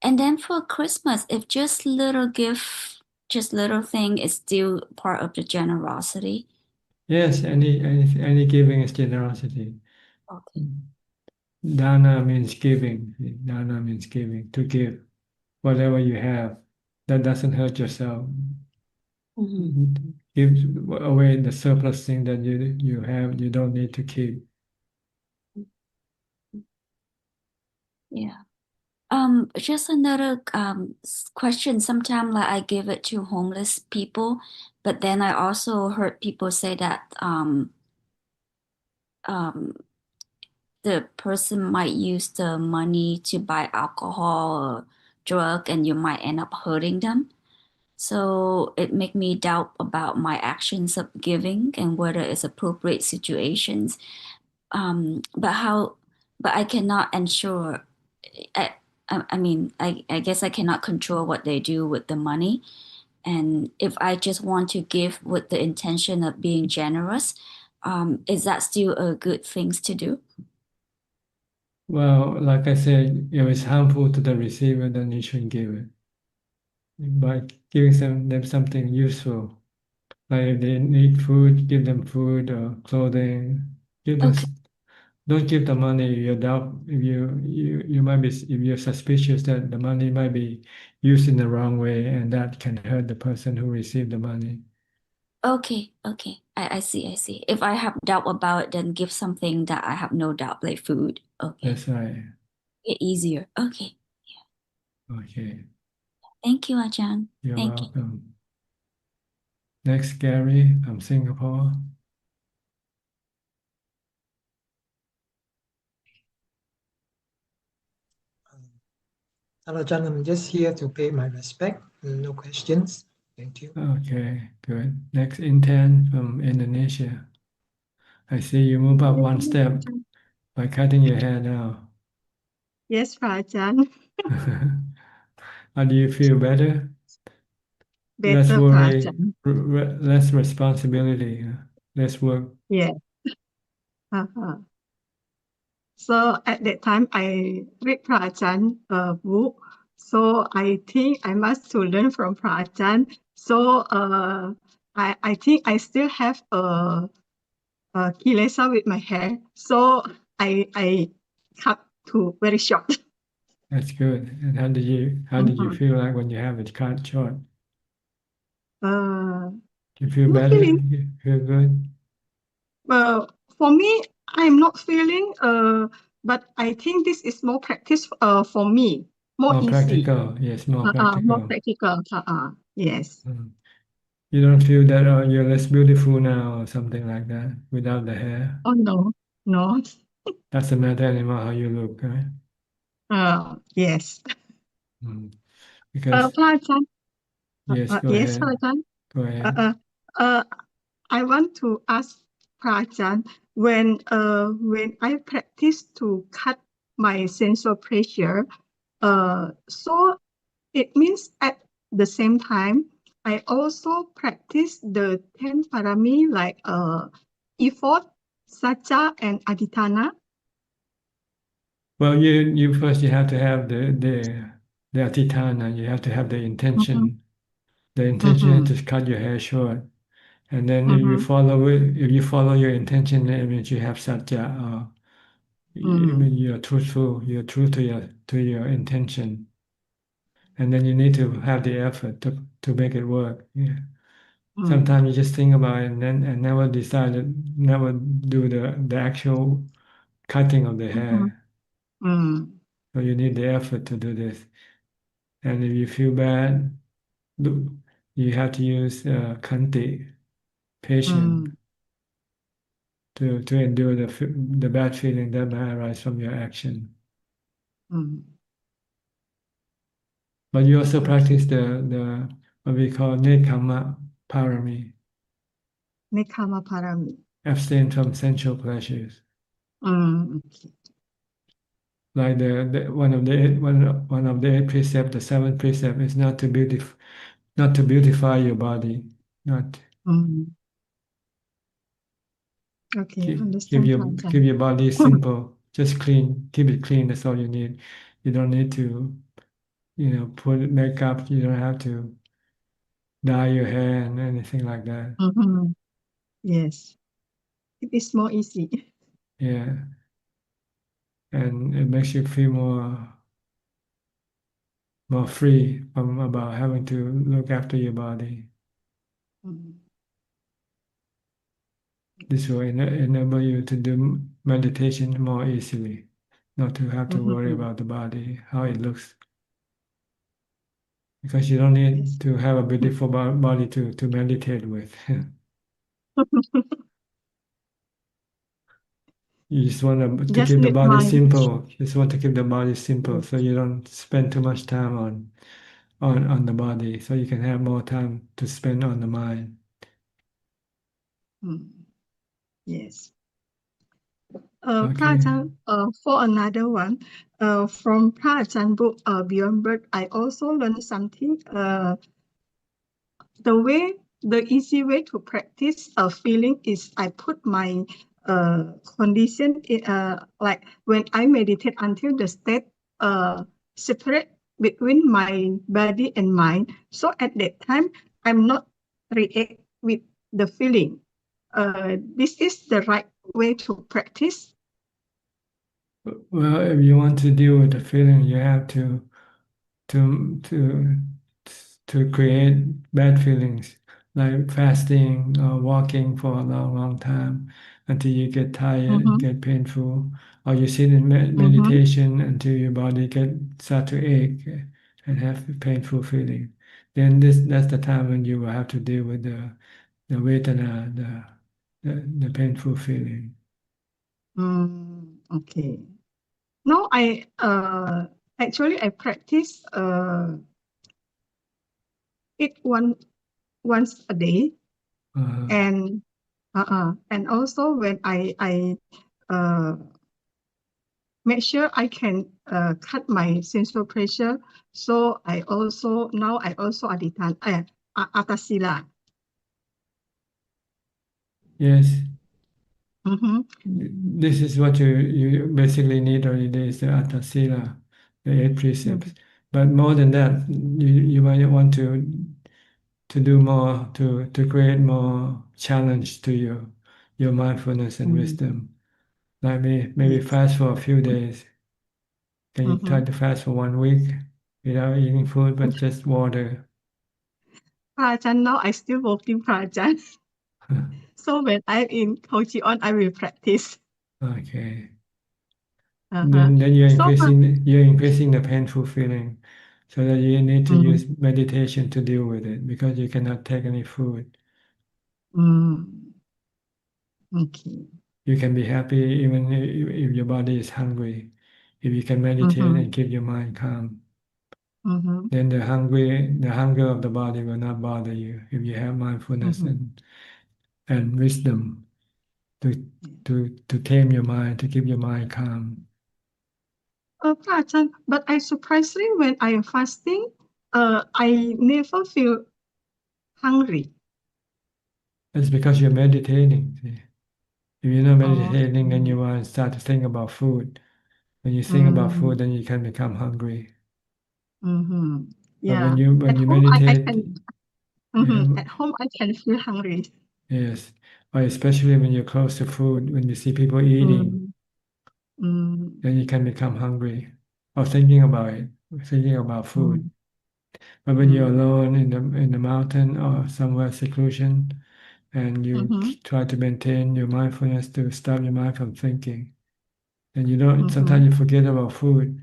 And then for Christmas, if just little gift, just little thing is still part of the generosity. Yes, any giving is generosity. Okay. Dana means giving. Dana means giving, to give whatever you have. That doesn't hurt yourself. Give away the surplus thing that you have, you don't need to keep. Yeah. Just another question. Sometimes like I give it to homeless people, but then I also heard people say that um the person might use the money to buy alcohol or drug and you might end up hurting them. So it make me doubt about my actions of giving and whether it's appropriate situations. But how, but I cannot ensure, I, I mean, I guess I cannot control what they do with the money. And if I just want to give with the intention of being generous, is that still a good things to do? Well, like I said, if it's harmful to the receiver, then you shouldn't give it. By giving them something useful, like if they need food, give them food or clothing. Give them. Okay. Don't give the money. You doubt if you might be if you're suspicious that the money might be used in the wrong way, and that can hurt the person who received the money. Okay, okay. I see, I see. If I have doubt about it, then give something that I have no doubt, like food. Okay. That's right. Get easier. Okay. Okay. Thank you, Ajahn. You're Thank you. welcome. Next, Gary from Singapore. Hello, John. I'm just here to pay my respect. No questions. Thank you. Okay, good. Next, intern from Indonesia. I see you move up one step by cutting your hair now. Yes, Prajan. How do you feel? Better? Less Better, worry, Prajan. less responsibility, less work. Yeah. Uh-huh. So at that time, I read Prajan book. So I think I must to learn from Prajan. So I think I still have a kilesa with my hair. So I cut to very short. That's good. And how did you feel like when you have it cut short? Uh, You feel not better? feeling. You feel good? For me, I'm not feeling. But I think this is more practice. For me, more More easy. practical. Yes, more More practical. practical. Yes. You don't feel that you're less beautiful now or something like that without the hair? Oh no, no. Doesn't matter anymore how you look, right? Yes. Because พระอาจารย์ yes, go yes, ahead. พระอาจารย์ Go ahead. I want to ask พระอาจารย์ when I practice to cut my sensual pressure, so it means at the same time I also practice the 10 parami like effort, sacha, and aditana. Well, you first you have to have the atitana. You have to have the intention. The intention is to cut your hair short, and then if you follow your intention, it means you have satya. It means you're truthful. You're true to your intention, and then you need to have the effort to make it work. Yeah. Sometimes you just think about it and never decided, never do the actual cutting of the hair. So you need the effort to do this. And if you feel bad, you have to use kanti, patience, to endure the bad feeling that might arise from your action. But you also practice the what we call nekama parami, Nekama parami. abstain from sensual pleasures. Like one of the 8 precepts, the 7th precept is not to beautify your body, not Okay, keep understand, พระอาจารย์ your body simple, just clean, keep it clean. That's all you need. You don't need to, put makeup. You don't have to dye your hair and anything like that. Yes, it is more easy. Yeah, and it makes you feel more free from about having to look after your body. This will enable you to do meditation more easily, not to have to worry about the body, how it looks. Because you don't need to have a beautiful body to meditate with. You just want to Just keep the need body mind. simple. Just want to keep the body simple, so you don't spend too much time on the body, so you can have more time to spend on the mind. Yes. พระอาจารย์ for another one, from พระอาจารย์ book Beyond Birth, I also learned something. The easy way to practice a feeling is I put my condition in, like when I meditate until the state separate between my body and mind. So at that time, I'm not react with the feeling. This is the right way to practice. Well, if you want to deal with the feeling, you have to create bad feelings, like fasting or walking for a long time until you get tired, get painful, or you sit in meditation until your body start to ache and have painful feeling. Then that's the time when you will have to deal with the vedana, the painful feeling. Okay. No, I actually I practice it once a day, and also when I make sure I can cut my sensual pressure. So I also atasila. Yes. This is what you basically need already is the atasila, the 8 precepts. But more than that, you might want to do more to create more challenge to your mindfulness and wisdom. Like maybe fast for a few days. Can you try to fast for 1 week without eating food, but just water? Prajan, now I still working Prajan. So when I'm in Kochion, I will practice. Okay. Uh-huh. Then you're So, increasing the painful feeling, so that you need to mm, use meditation to deal with it because you cannot take any food. okay. You can be happy even if your body is hungry. If you can meditate and keep your mind calm, then the hunger of the body will not bother you if you have mindfulness and wisdom to tame your mind, to keep your mind calm. Prajan, but I surprisingly when I am fasting, I never feel hungry. It's because you're meditating. See? If you're not meditating, then Okay. your mind start to think about food. When you think about food, then you can become hungry. But Yeah. when you At home, I meditate, can. yeah, At home, I can feel hungry. yes, or especially when you're close to food, when you see people eating, then you can become hungry or thinking about it, thinking about food. But when you're alone in the mountain or somewhere seclusion, and you try to maintain your mindfulness to stop your mind from thinking, and you don't. Sometimes you forget about food,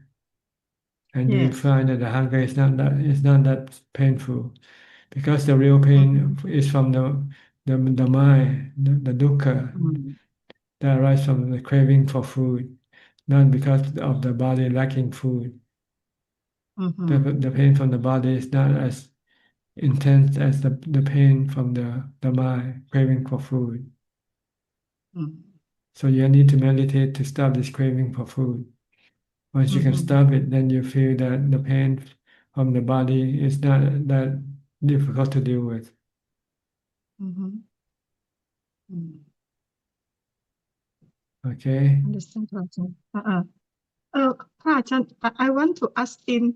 and you Yes. find that the hunger is not that painful, because the real pain is from the mind, the dukkha that arises from the craving for food, not because of the body lacking food. The pain from the body is not as intense as the pain from the mind craving for food. So you need to meditate to stop this craving for food. Once you can stop it, then you feel that the pain from the body is not that difficult to deal with. Okay. Understand, Prajan. Prajan, I want to ask in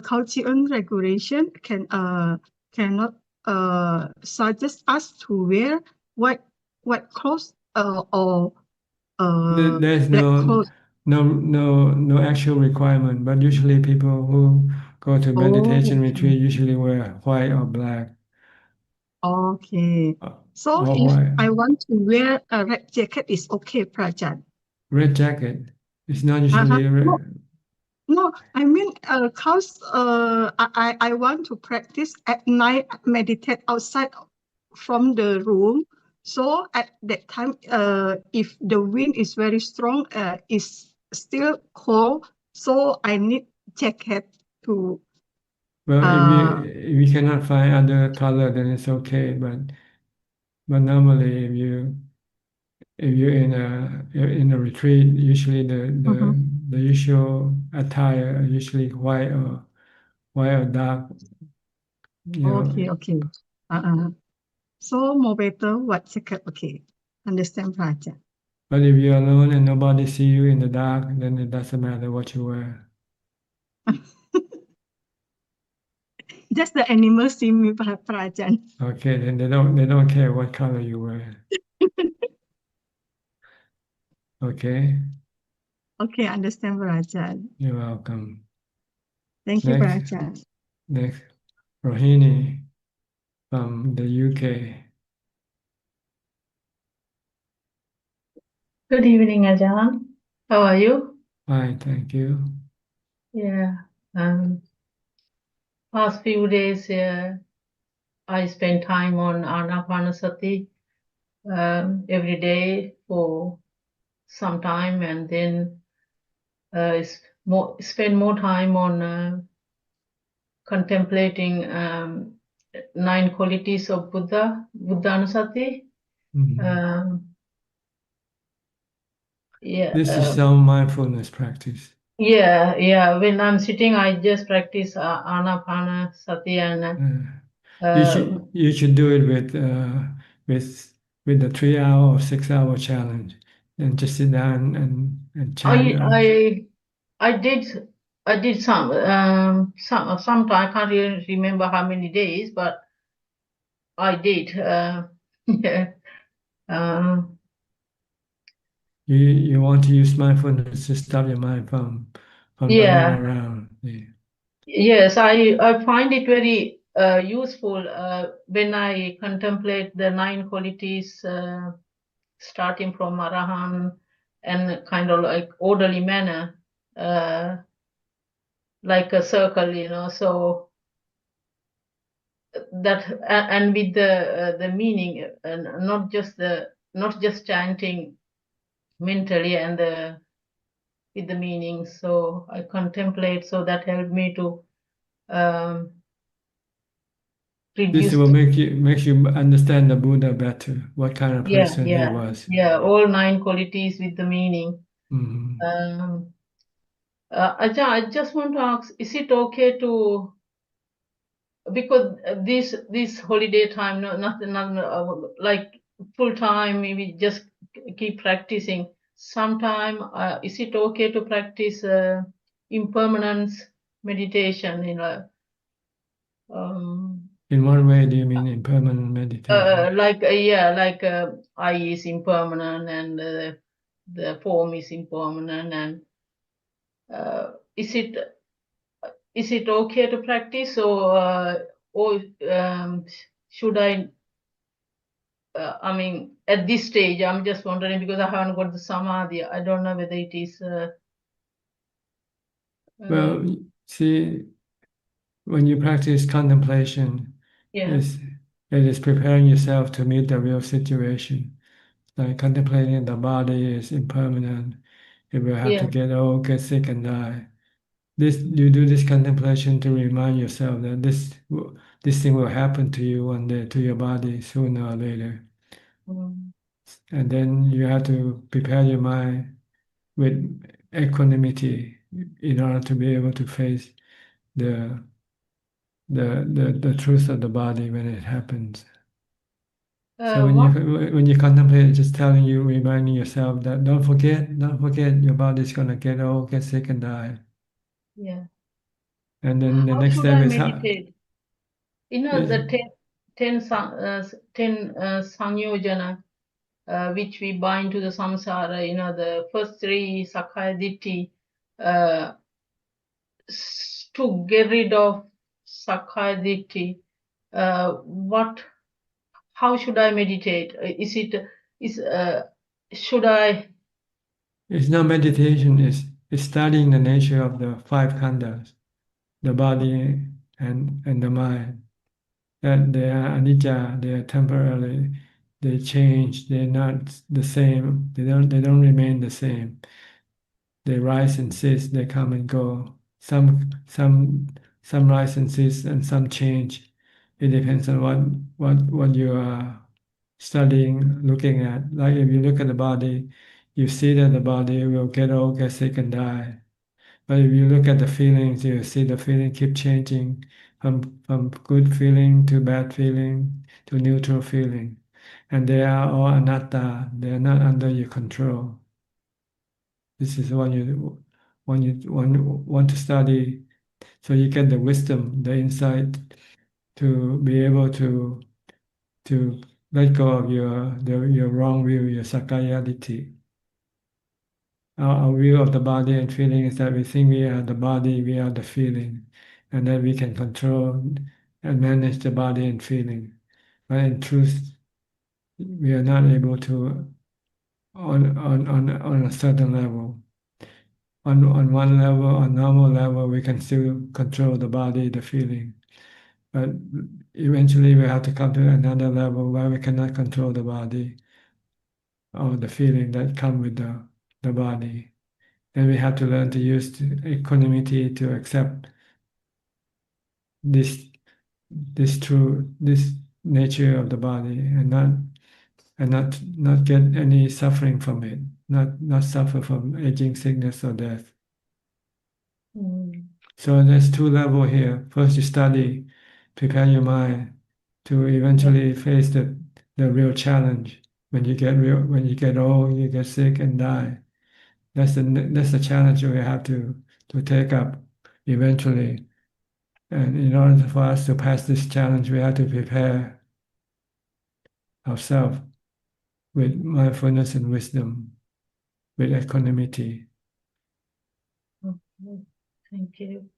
cultural regulation, cannot suggest us to wear white clothes or There's black clothes. no actual requirement, but usually people who go to meditation retreat usually wear white or black. Okay. So Or if white. I want to wear a red jacket, it's okay, Prajan. Red jacket. It's not Uh-huh. usually No, red. no, I mean, cause I want to practice at night, meditate outside from the room. So at that time, if the wind is very strong, it's still cold. So I need jacket to. Well, if you cannot find other color, then it's okay. But normally, if you're in a retreat, usually the usual attire are usually white or dark. You know. Okay. So more better what jacket? Okay, understand, Praja. But if you're alone and nobody see you in the dark, then it doesn't matter what you wear. Just the animals see me, Prajan. Okay, then they don't care what color you wear. Okay. Okay, understand, Prajan. You're welcome. Thank you, Prajan. Next, Rohini from the UK. Good evening, Ajaan. How are you? Fine, thank you. Yeah. Past few days, I spent time on Anapanasati every day for some time, and then spend more time on contemplating 9 qualities of Buddhanusati. Yeah. This is some mindfulness practice. Yeah. When I'm sitting, I just practice Anapanasati and You should do it with the 3 hour or 6 hour challenge, and just sit down and chant. I did some sometime. I can't really remember how many days, but I did. Yeah. You want to use mindfulness to stop your mind from from Yeah. running around. Yeah. Yes, I find it very useful when I contemplate the 9 qualities, starting from Arahan and kind of like orderly manner, like a circle, so that and with the meaning, and not just chanting mentally and with the meaning. So I contemplate, so that helped me to This reduce. will makes you understand the Buddha better, what kind of person he was. Yeah, all 9 qualities with the meaning. Mhm. Ajahn, I just want to ask, is it okay to, because this holiday time, nothing, like full time, maybe just keep practicing. Sometime, is it okay to practice impermanence meditation? In what way do you mean impermanent meditation? Like I is impermanent and the form is impermanent, and is it okay to practice, or should I mean, at this stage, I'm just wondering because I haven't got the samadhi. I don't know whether it is. Well, see, when you practice contemplation, Yeah. it is preparing yourself to meet the real situation. Like contemplating the body is impermanent. It will have to Yeah. get old, get sick, and die. You do this contemplation to remind yourself that this thing will happen to you one day, to your body sooner or later. And then you have to prepare your mind with equanimity in order to be able to face the the truth of the body when it happens. So when you contemplate, just telling you, reminding yourself that don't forget, your body's gonna get old, get sick, and die. Yeah. And then the How next should step I is how. meditate? The 10 sanyojana, which we bind to the samsara, the first 3 sakkaya ditthi, to get rid of sakkaya ditthi, how should I meditate? Should I? It's not meditation. It's studying the nature of the 5 khandhas, the body and the mind. That they are anicca, they are temporary, they change, they're not the same, they don't remain the same. They rise and cease, they come and go. Some rise and cease and some change. It depends on what you are studying, looking at. Like if you look at the body, you see that the body will get old, get sick, and die. But if you look at the feelings, you see the feeling keep changing from good feeling to bad feeling to neutral feeling. And they are all anatta, they are not under your control. This is what you want to study, so you get the wisdom, the insight to be able to let go of your wrong view, your sakkaya ditthi. Our view of the body and feeling is that we think we are the body, we are the feeling, and that we can control and manage the body and feeling. But in truth, we are not able to on a certain level. On one level, on normal level, we can still control the body, the feeling. But eventually we have to come to another level where we cannot control the body or the feeling that come with the body. Then we have to learn to use equanimity to accept this this nature of the body and not get any suffering from it, not suffer from aging, sickness, or death. So there's 2 levels here. First, you study, prepare your mind to eventually face the real challenge. When you get old, you get sick and die. That's the challenge we have to take up eventually. And in order for us to pass this challenge, we have to prepare ourselves with mindfulness and wisdom, with equanimity. Thank you.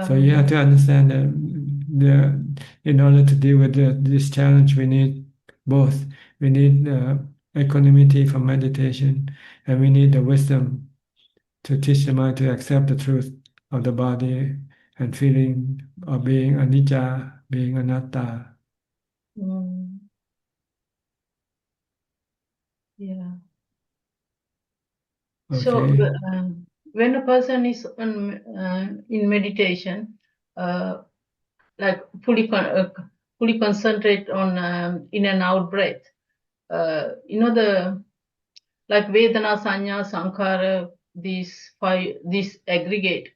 So you have to understand that in order to deal with this challenge, we need both. We need equanimity for meditation, and we need the wisdom to teach the mind to accept the truth of the body and feeling of being anicca, being anatta. Yeah. Okay. So when a person is in meditation, like fully concentrate on in and out breath, the like Vedana, Sanya, Sankhara, these aggregate,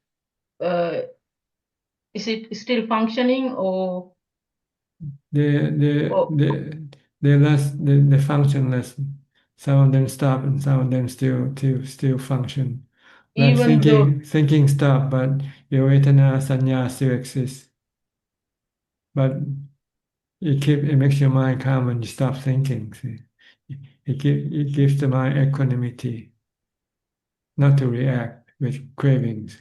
is it still functioning or? They're less, they're functionless. Some of them stop and some of them still function. Like Even though thinking stop, but your Vedana, Sanya still exists. But it makes your mind calm when you stop thinking. See? It gives the mind equanimity, not to react with cravings.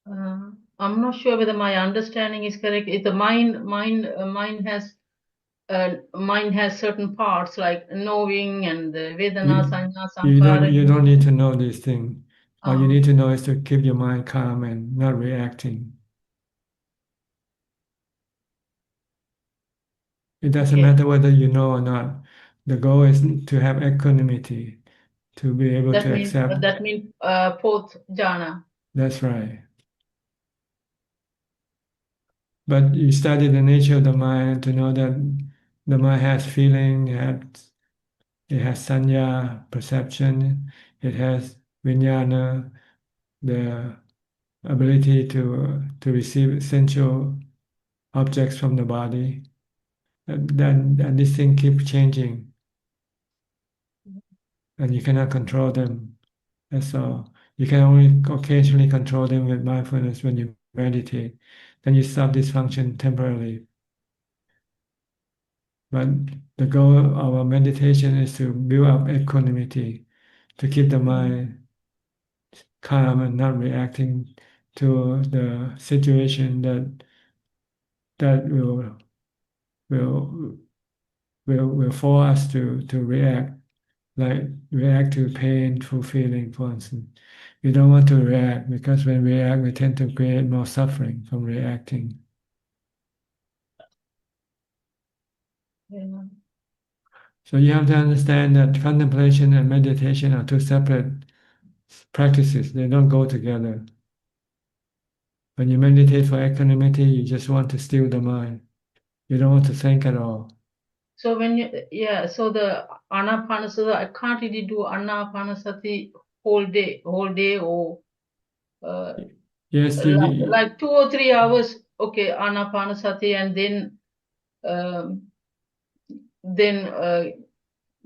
I'm not sure whether my understanding is correct. If the mind has certain parts like knowing and the Vedana, Sanya, Sankhara. You don't need to know these things. All you need to know is to keep your mind calm and not reacting. It doesn't matter whether you know or not. The goal is to have equanimity, to be able to accept. That means fourth jhana. That's right. But you study the nature of the mind to know that the mind has feeling, it has sanya, perception, it has vijnana, the ability to receive essential objects from the body. And this thing keeps changing, and you cannot control them. That's all. You can only occasionally control them with mindfulness when you meditate. Then you stop this function temporarily. But the goal of our meditation is to build up equanimity, to keep the mind calm and not reacting to the situation that will force us to react, like react to painful feeling, for instance. We don't want to react because when we react, we tend to create more suffering from reacting. Yeah. So you have to understand that contemplation and meditation are two separate practices. They don't go together. When you meditate for equanimity, you just want to still the mind. You don't want to think at all. So so the anapanasati, I can't really do anapanasati whole day or yes, like 2 or 3 hours. Okay, anapanasati, and then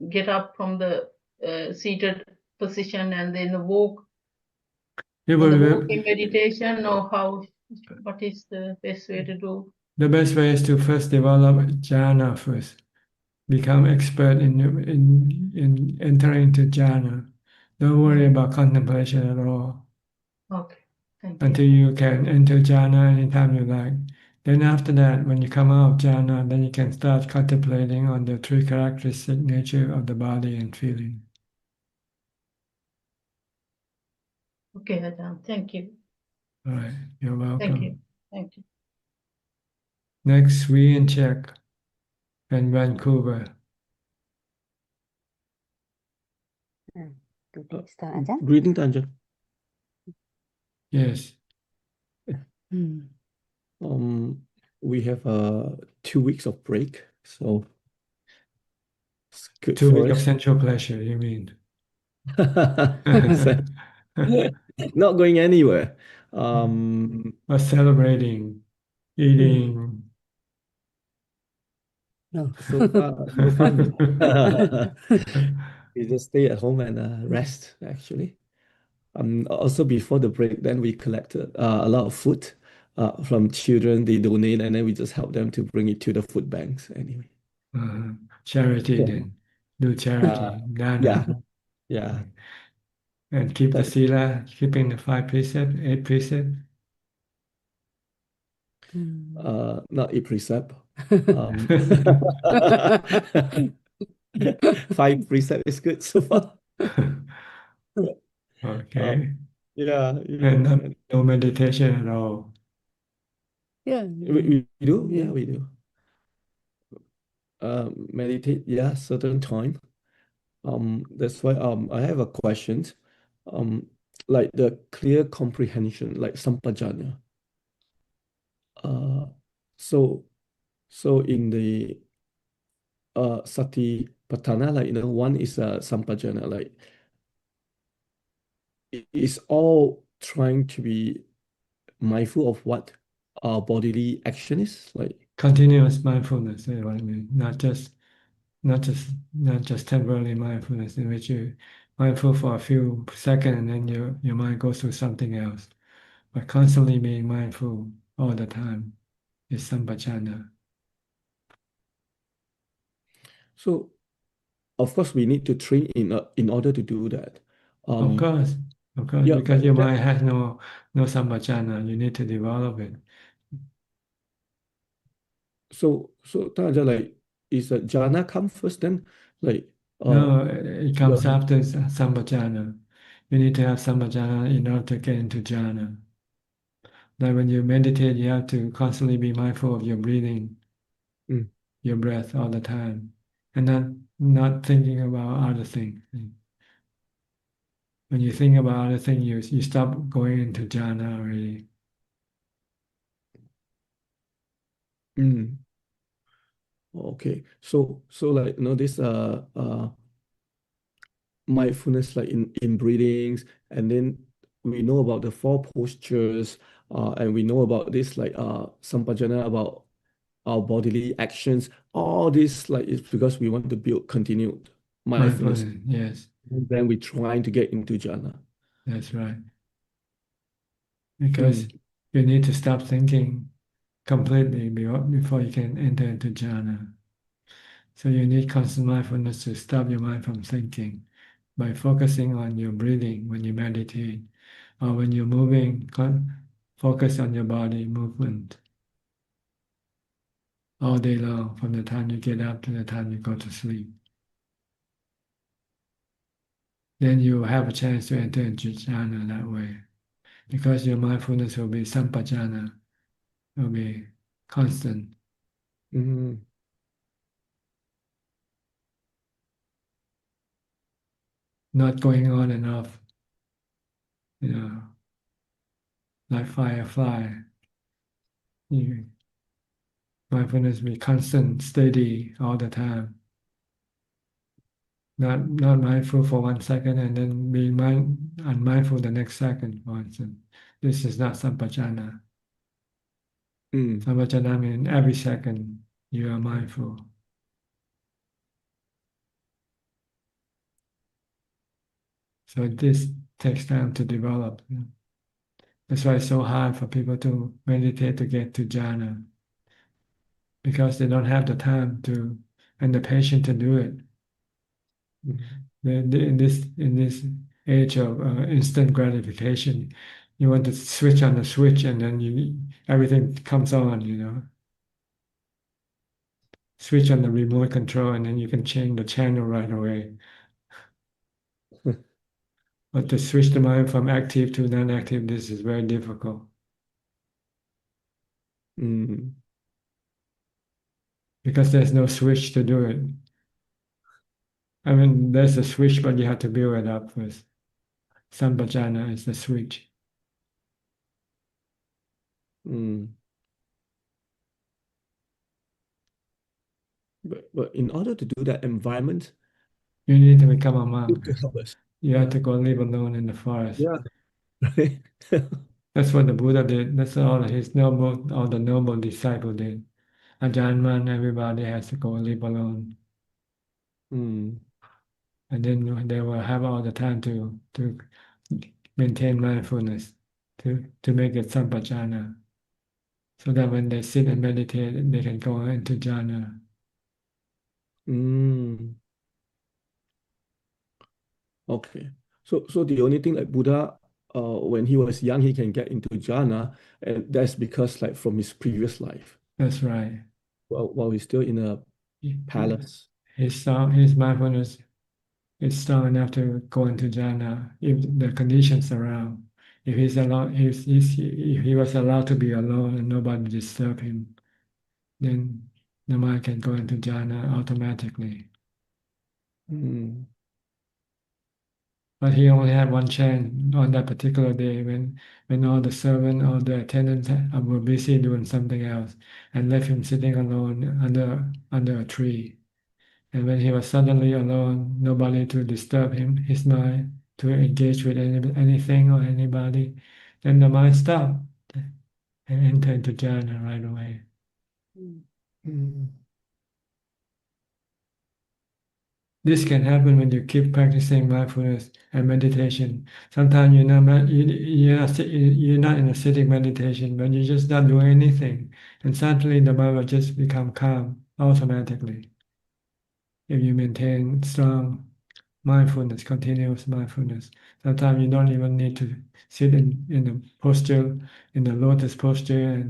get up from the seated position and then walk. The walking meditation, or what is the best way to do? The best way is to first develop jhana first. Become expert in entering into jhana. Don't worry about contemplation at all. Okay, thank you. Until you can enter jhana anytime you like. Then after that, when you come out of jhana, then you can start contemplating on the three characteristic nature of the body and feeling. Okay, Ajahn, thank you. All right, you're welcome. Thank you. Thank you. Next, we in Czech and Vancouver. Greetings, Ajahn. Yes. We have 2 weeks of break, so it's good 2 for weeks of us. sensual pleasure, you mean? Not going anywhere. But celebrating, eating. No, so far we just stay at home and rest, actually. Also before the break, then we collected a lot of food from children. They donate, and then we just help them to bring it to the food banks anyway. Charity Yeah. then. Do charity. Dana. Yeah. and keep the That sila, keeping the 5 precept, 8 precept. Not a precept. Um, 5 precept is good so far. Okay. Yeah, And yes. no meditation at all. Yeah, we do. Yeah, we do. Meditate, yeah, certain time. That's why I have a question. Um, like the clear comprehension, like sampajanya. Uh, so so in the satipatthana, like one is sampajanya, like it is all trying to be mindful of what our bodily action is, like Continuous mindfulness is what I mean. Not just temporary mindfulness in which you mindful for a few seconds and then your mind goes to something else. But constantly being mindful all the time is sampajana. so. Of course, we need to train in order to do that. Of course, Yeah, because your that, mind has no sampajana, you need to develop it. so Tanaja, like is a jhana come first, then like No, it yeah. comes after sampajana. You need to have sampajana in order to get into jhana. Like when you meditate, you have to constantly be mindful of your breathing, Mm. your breath all the time, and not thinking about other things. When you think about other things, you stop going into jhana already. Mm. Okay, so like this mindfulness like in breathings, and then we know about the 4 postures, and we know about this like sampajana about our bodily actions. All this like is because we want to build continued mindfulness. Mindfulness, yes, Then we trying to get into jhana. that's right. Because Mm. you need to stop thinking completely before you can enter into jhana. So you need constant mindfulness to stop your mind from thinking by focusing on your breathing when you meditate, or when you're moving, focus on your body movement all day long, from the time you get up to the time you go to sleep. Then you have a chance to enter into jhana that way, because your mindfulness will be sampajana, will be constant. Mm. Not going on and off, like firefly. You, mindfulness be constant, steady all the time. Not mindful for 1 second and then being unmindful the next second, for instance. This is not sampajana. Mm. Sampajana means every second you are mindful. So this takes time to develop. That's why it's so hard for people to meditate to get to jhana, because they don't have the time to and the patience to do it. In this age of instant gratification, you want to switch on the switch and then everything comes on. Switch on the remote control and then you can change the channel right away. But to switch the mind from active to non-active, this is very difficult. Mm. Because there's no switch to do it. I mean, there's a switch, but you have to build it up first. Sampajana is the switch. Mm. But in order to do that environment, You need to become a monk. to help us. You have to go live alone in the forest. Yeah. Right. That's what the Buddha did. That's all the noble disciple did. Ajaan, everybody has to go live alone. Mm. And then they will have all the time to maintain mindfulness, to make it sampajana. So that when they sit and meditate, they can go into jhana. Mm. Okay. So the only thing like Buddha, when he was young, he can get into jhana, and that's because like from his previous life, That's right. while he's still in a palace. His mindfulness is strong enough to go into jhana if the conditions around. If if he was allowed to be alone and nobody disturb him, then the mind can go into jhana automatically. Mm. But he only had one chance on that particular day when all the servant or the attendants were busy doing something else and left him sitting alone under a tree. And when he was suddenly alone, nobody to disturb him, his mind to engage with anything or anybody, then the mind stopped and entered into jhana right away. Mm. This can happen when you keep practicing mindfulness and meditation. Sometimes you're not in a sitting meditation, but you're just not doing anything, and suddenly the mind will just become calm automatically. If you maintain strong mindfulness, continuous mindfulness, sometimes you don't even need to sit in the posture, in the lotus posture,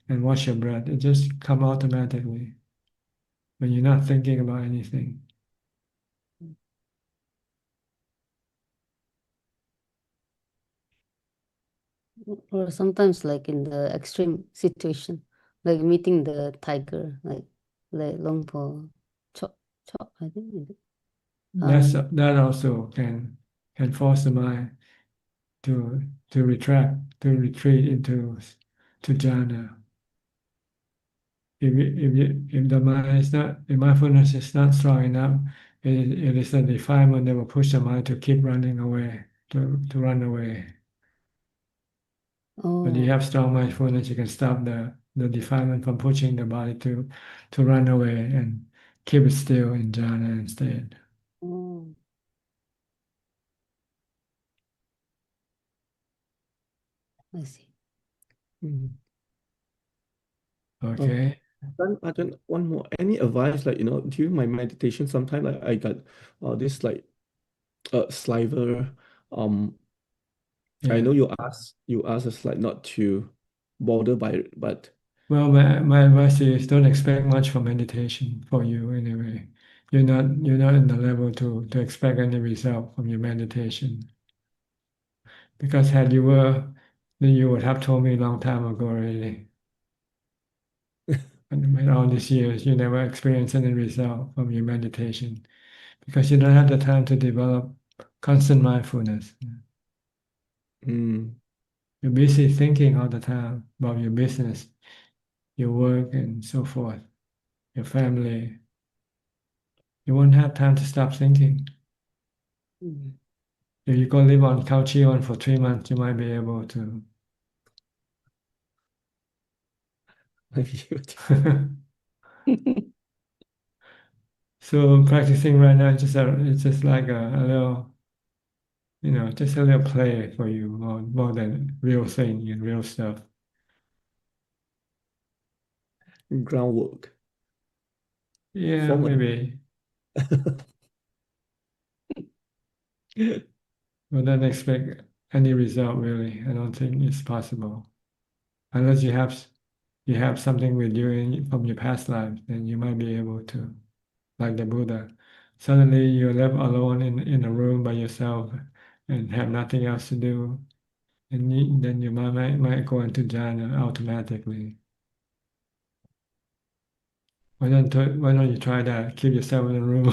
and watch your breath. It just come automatically when you're not thinking about anything. Or sometimes like in the extreme situation, like meeting the tiger, like Longpo Chop Chop, I think. That also can force the mind to retreat into to jhana. If the mind is not, if mindfulness is not strong enough, it is the defilement that will push the mind to keep running away, to run away. When you have strong mindfulness, you can stop the defilement from pushing the body to run away and keep it still in jhana instead. Oh. I see. Mm. Okay. Ajahn, one more. Any advice, like, during my meditation, sometimes like I got this like sliver. I know you ask us like not to bother by it, but Well, my advice is don't expect much from meditation for you anyway. You're not in the level to expect any result from your meditation. Because had you were, then you would have told me a long time ago already. And in all these years, you never experienced any result from your meditation because you don't have the time to develop constant mindfulness. Mm. You're busy thinking all the time about your business, your work, and so forth, your family. You won't have time to stop thinking. Mm. If you go live on Khao Chion for 3 months, you might be able to. So practicing right now is it's just like a little, just a little play for you, more than real thing and real stuff. Groundwork. Yeah, For my- maybe. But don't expect any result really. I don't think it's possible. Unless you have something with you from your past life, then you might be able to, like the Buddha. Suddenly you're left alone in a room by yourself and have nothing else to do, and then your mind might go into jhana automatically. Why don't you try that? Keep yourself in a room.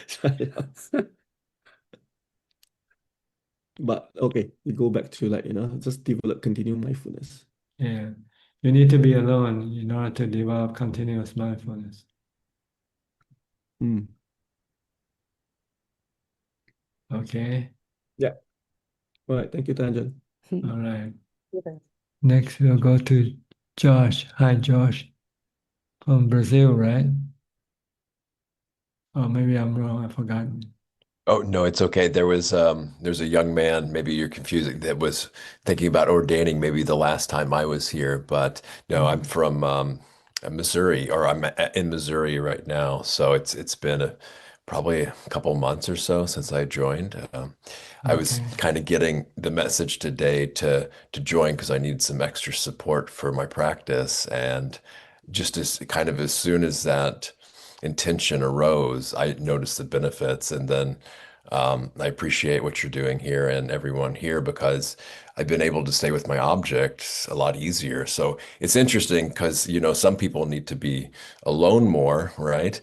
Try it out. But okay, we go back to like, just develop continued mindfulness. Yeah, you need to be alone in order to develop continuous mindfulness. Mm. Okay. Yeah. All right. Thank you, Tanjan. All right. Next, we'll go to Josh. Hi, Josh. From Brazil, right? Oh, maybe I'm wrong. I forgot. Oh, no, it's okay. There's a young man, maybe you're confusing, that was thinking about ordaining maybe the last time I was here, but no, I'm from Missouri, or I'm in Missouri right now. So it's been probably a couple months or so since I joined. I was Okay. kind of getting the message today to join because I need some extra support for my practice, and just as soon as that intention arose, I noticed the benefits, and then I appreciate what you're doing here and everyone here because I've been able to stay with my objects a lot easier. So it's interesting because, some people need to be alone more, right?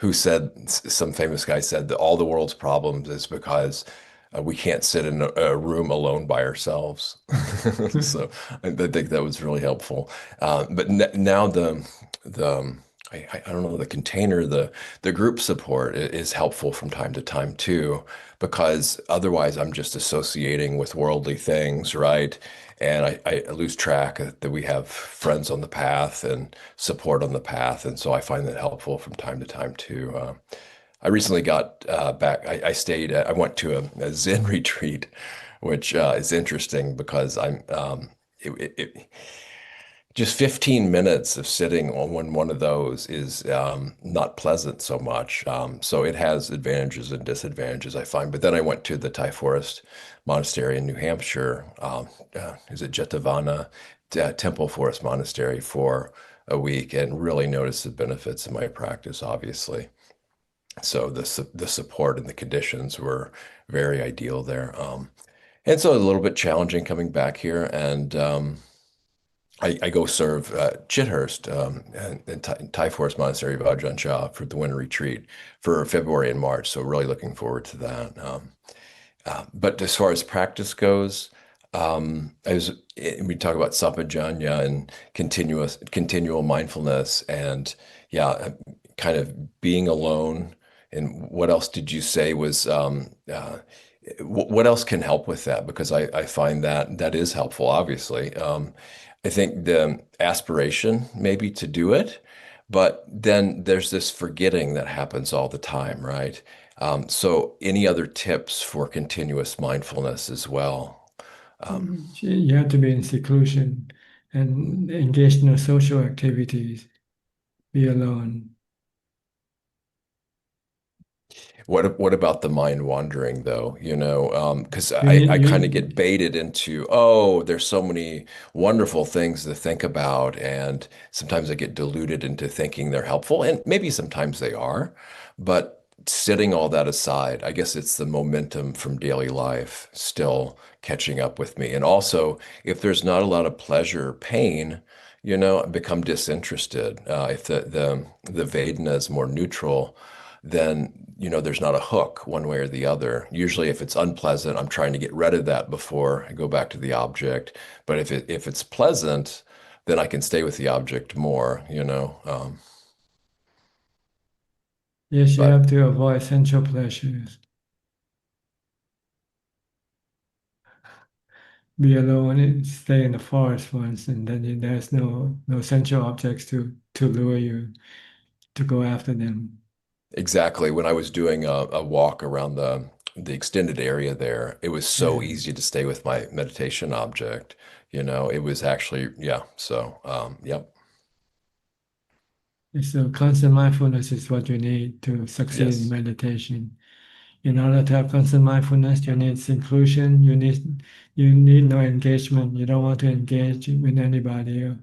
Who said, some famous guy said that all the world's problems is because we can't sit in a room alone by ourselves. So I think that was really helpful. But now the I don't know, the container, the group support is helpful from time to time too, because otherwise I'm just associating with worldly things, right? And I lose track that we have friends on the path and support on the path. And so I find that helpful from time to time too. I recently got back, I went to a Zen retreat, which is interesting because just 15 minutes of sitting on one of those is not pleasant so much. So it has advantages and disadvantages, I find. But then I went to the Thai Forest Monastery in New Hampshire. Is it Jetavana Temple Forest Monastery for a week, and really noticed the benefits of my practice, obviously. So the support and the conditions were very ideal there. And so a little bit challenging coming back here, and I go serve Chithurst in Thai Forest Monastery of Ajaan Suchart for the winter retreat for February and March. So really looking forward to that. But as far as practice goes, we talk about sampajanya and continual mindfulness, and yeah, kind of being alone. And what else did you say was what else can help with that? Because I find that is helpful, obviously. I think the aspiration maybe to do it, but then there's this forgetting that happens all the time, right? So any other tips for continuous mindfulness as well? You have to be in seclusion and engage in social activities. Be alone. What about the mind wandering though? Because You need I kind of you get baited into, oh, there's so many wonderful things to think about, and sometimes I get deluded into thinking they're helpful, and maybe sometimes they are, but setting all that aside, I guess it's the momentum from daily life still catching up with me. And also, if there's not a lot of pleasure or pain, I become disinterested. If the Vedana is more neutral, then there's not a hook one way or the other. Usually if it's unpleasant, I'm trying to get rid of that before I go back to the object. But if it's pleasant, then I can stay with the object more. Yes, you But have to avoid sensual pleasures. Be alone and stay in the forest once, and then there's no sensual objects to lure you to go after them. exactly, when I was doing a walk around the extended area there, it was so Yeah. easy to stay with my meditation object. It was actually, yeah. So, yep. So constant mindfulness is what you need to succeed in Yes. meditation. In order to have constant mindfulness, you need seclusion. You need no engagement. You don't want to engage with anybody.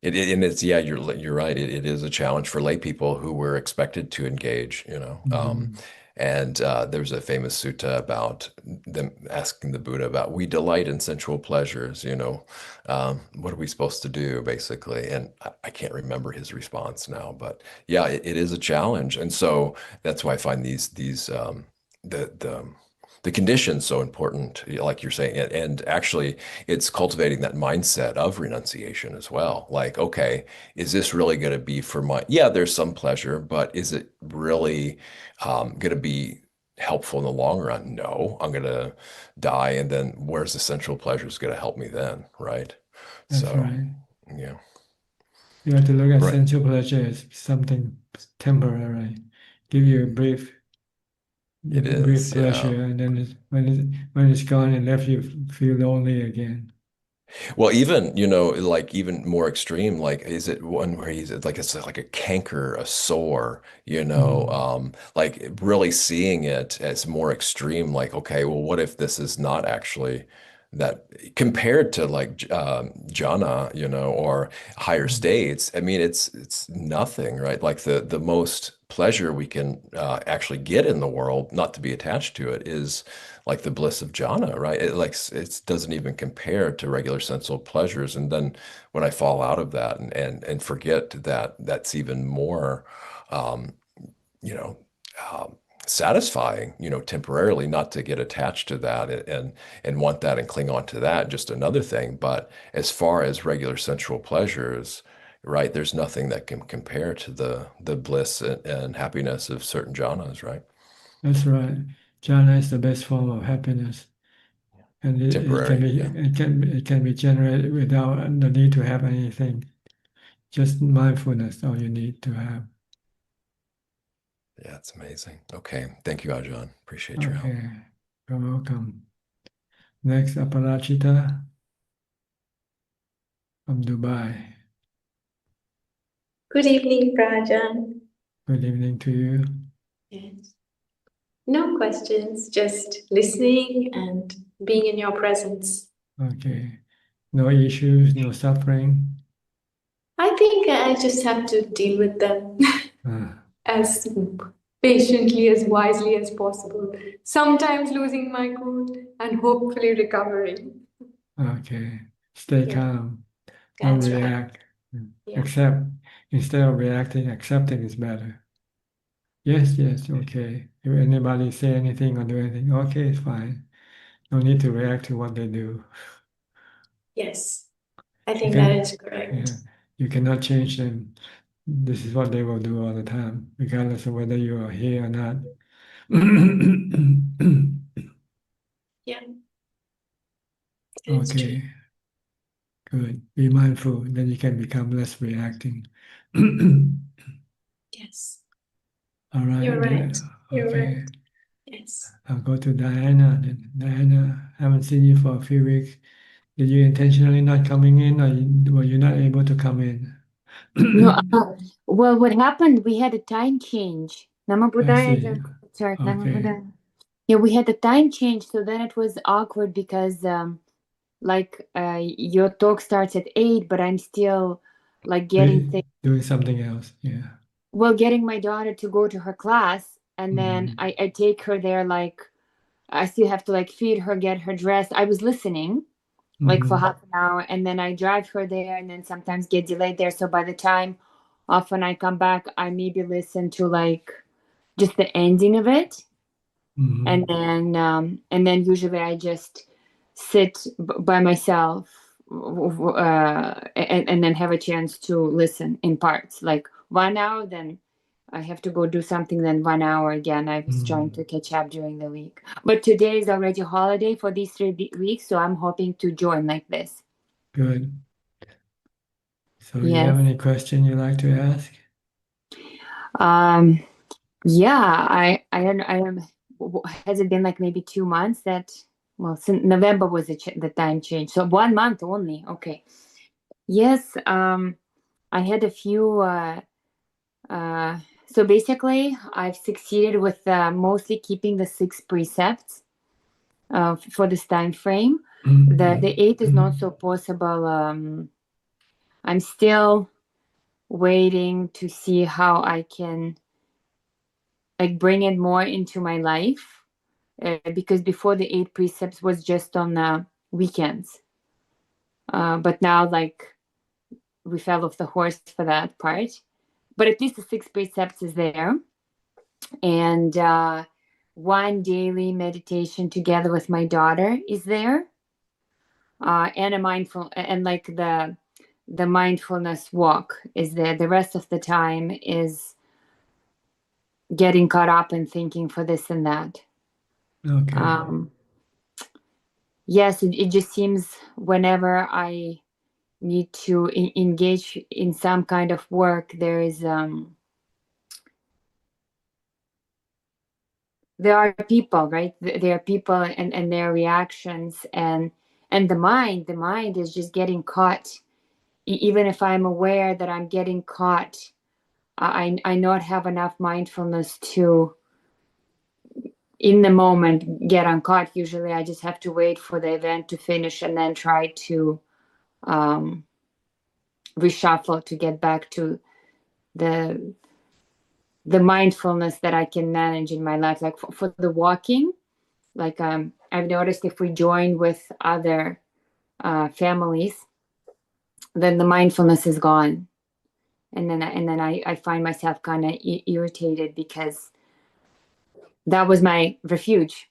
And it's, yeah, you're right. It is a challenge for lay people who were expected to engage. Mhm. And there's a famous sutta about them asking the Buddha about, we delight in sensual pleasures. What are we supposed to do, basically? And I can't remember his response now, but yeah, it is a challenge. And so that's why I find these the conditions so important, like you're saying. And actually, it's cultivating that mindset of renunciation as well. Like, okay, is this really going to be for yeah, there's some pleasure, but is it really going to be helpful in the long run? No, I'm going to die. And then where's the sensual pleasure is going to help me then, right? That's So, right. yeah. You have to look at Right. sensual pleasure as something temporary, give you a It brief is, yeah. pleasure, and then when it's gone, it left you feel lonely again. Well, even, like even more extreme, like is it one where he's like it's like a canker, a sore, like really seeing it as more extreme, like, okay, well, what if this is not actually that compared to like jhana, or higher states? I mean, it's nothing, right? Like the most pleasure we can actually get in the world, not to be attached to it, is like the bliss of jhana, right? It doesn't even compare to regular sensual pleasures. And then when I fall out of that and forget that that's even more, um, you know, um, satisfying, temporarily, not to get attached to that and want that and cling on to that, just another thing. But as far as regular sensual pleasures, right, there's nothing that can compare to the bliss and happiness of certain jhanas, right? That's right. Jhana is the best form of happiness, and Temporary, yeah. it can be generated without the need to have anything. Just mindfulness, all you need to have. Yeah, it's amazing. Okay. Thank you, Ajahn. Appreciate your help. Okay, you're welcome. Next, Aparachita from Dubai. Good evening, Prajan. Good evening to you. Yes. No questions, just listening and being in your presence. Okay. No issues, no suffering. I think I just have to deal with them as patiently, as wisely as possible. Sometimes losing my cool and hopefully recovering. Okay. Stay Yeah. calm. Don't That's right. react. Yeah. Accept. Instead of reacting, accepting is better. Yes, okay. If anybody say anything or do anything, okay, it's fine. No need to react to what they do. Yes, I You think that can, is correct. yeah, you cannot change them. This is what they will do all the time, regardless of whether you are here or not. Yeah. It's true. Okay, good. Be mindful, then you can become less reacting. Yes. All right. You're right. You're Okay. right. Yes. I'll go to Diana. Then Diana, haven't seen you for a few weeks. Did you intentionally not coming in, or were you not able to come in? No, well, what happened, we had a time change. Nama I Buddha see. Ajahn Suchart, Nama Okay. Buddha. Yeah, we had a time change, so then it was awkward because your talk starts at 8, but I'm still like getting things. Doing something else. Yeah. Well, getting my daughter to go to her class, and then I take her there, like I still have to like feed her, get her dressed. I was listening like for half an hour, and then I drive her there, and then sometimes get delayed there. So by the time often I come back, I maybe listen to like just the ending of it, and then usually I just sit by myself, and then have a chance to listen in parts, like 1 hour, then I have to go do something, then 1 hour again. I was trying to catch up during the week, but today is already holiday for these 3 weeks, so I'm hoping to join like this. Good. So you Yes. have any question you'd like to ask? Yeah, I am. Has it been like maybe 2 months that? Well, since November was the time change, so 1 month only. Okay. Yes. I had a few. So basically, I've succeeded with mostly keeping the 6 precepts for this time frame. The 8 is not so possible. I'm still waiting to see how I can like bring it more into my life, because before the 8 precepts was just on weekends, but now like we fell off the horse for that part, but at least the 6 precepts is there, and one daily meditation together with my daughter is there, and a mindful and like the mindfulness walk is there. The rest of the time is getting caught up in thinking for this and that. Okay. Yes, it just seems whenever I need to engage in some kind of work, there are people, right? There are people and their reactions, and And the mind is just getting caught. Even if I'm aware that I'm getting caught, I not have enough mindfulness to, in the moment, get uncaught. Usually I just have to wait for the event to finish and then try to reshuffle to get back to the mindfulness that I can manage in my life. Like for the walking, like I've noticed if we join with other families, then the mindfulness is gone. And then I find myself kind of irritated because that was my refuge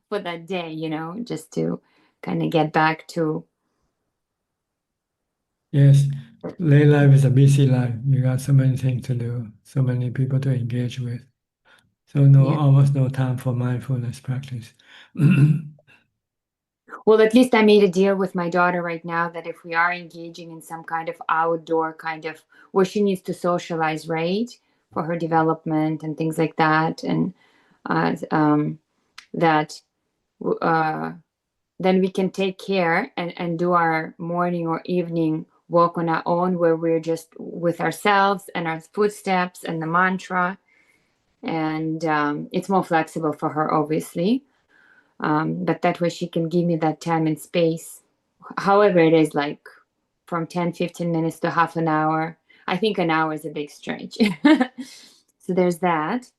for that day, you know, just to kind of get back to. Yes, lay life is a busy life. You got so many things to do, so many people to engage with. So almost no time for mindfulness practice. Well, at least I made a deal with my daughter right now that if we are engaging in some kind of outdoor kind of where she needs to socialize, right, for her development and things like that, and that then we can take care and do our morning or evening walk on our own, where we're just with ourselves and our footsteps and the mantra, and it's more flexible for her, obviously. But that way she can give me that time and space. However, it is like from 10-15 minutes to half an hour. I think an hour is a big stretch. So there's that.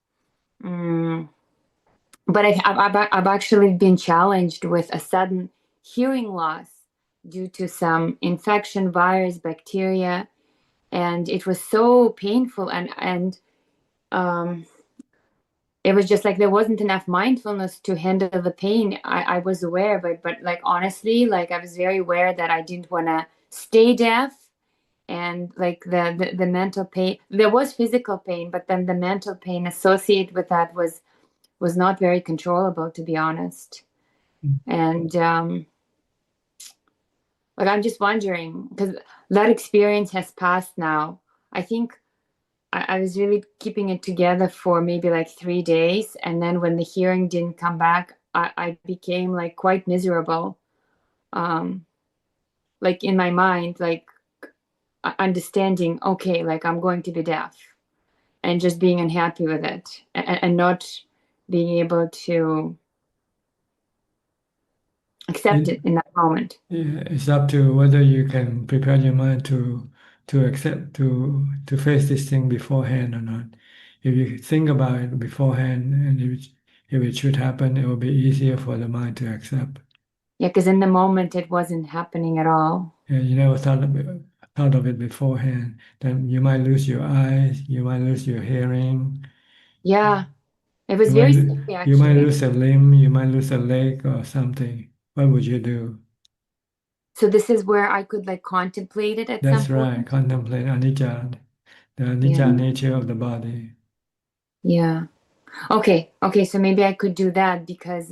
But I've actually been challenged with a sudden hearing loss due to some infection, virus, bacteria, and it was so painful, and it was just like there wasn't enough mindfulness to handle the pain. I was aware, but like honestly, like I was very aware that I didn't want to stay deaf, and like the mental pain. There was physical pain, but then the mental pain associated with that was not very controllable, to be honest. And like I'm just wondering, because that experience has passed now. I think I was really keeping it together for maybe like 3 days. And then when the hearing didn't come back, I became like quite miserable. Like in my mind, like understanding, okay, like I'm going to be deaf, and just being unhappy with it, and not being able to accept it in that moment. Yeah, it's up to whether you can prepare your mind to accept to face this thing beforehand or not. If you think about it beforehand, and if it should happen, it will be easier for the mind to accept. Yeah, because in the moment it wasn't happening at all. Yeah, you never thought of it beforehand. Then you might lose your eyes, you might lose your hearing. Yeah, it was You very might, scary, you might actually. lose a limb, you might lose a leg or something. What would you do? So this is where I could like contemplate it at That's some right. point. Contemplate anicca, the anicca nature of the body. Yeah. Okay. So maybe I could do that because,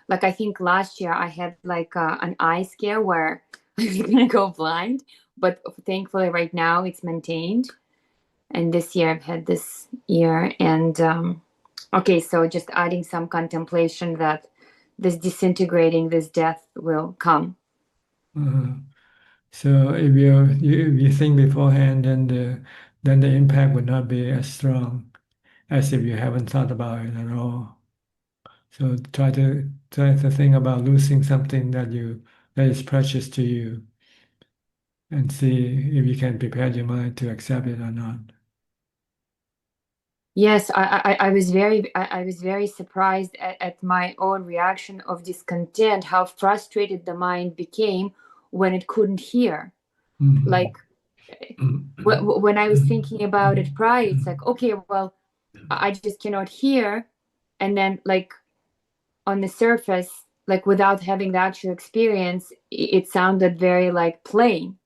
like, I think last year I had like an eye scare where I was gonna go blind, but thankfully right now it's maintained. And this year I've had this year, and okay, so just adding some contemplation that this disintegrating, this death will come. So if you think beforehand, then the impact would not be as strong as if you haven't thought about it at all. So try to think about losing something that is precious to you, and see if you can prepare your mind to accept it or not. Yes, I was very surprised at my own reaction of discontent, how frustrated the mind became when it couldn't hear. Like when I was thinking about it prior, it's like, okay, well, I just cannot hear. And then like on the surface, like without having the actual experience, it sounded very like plain.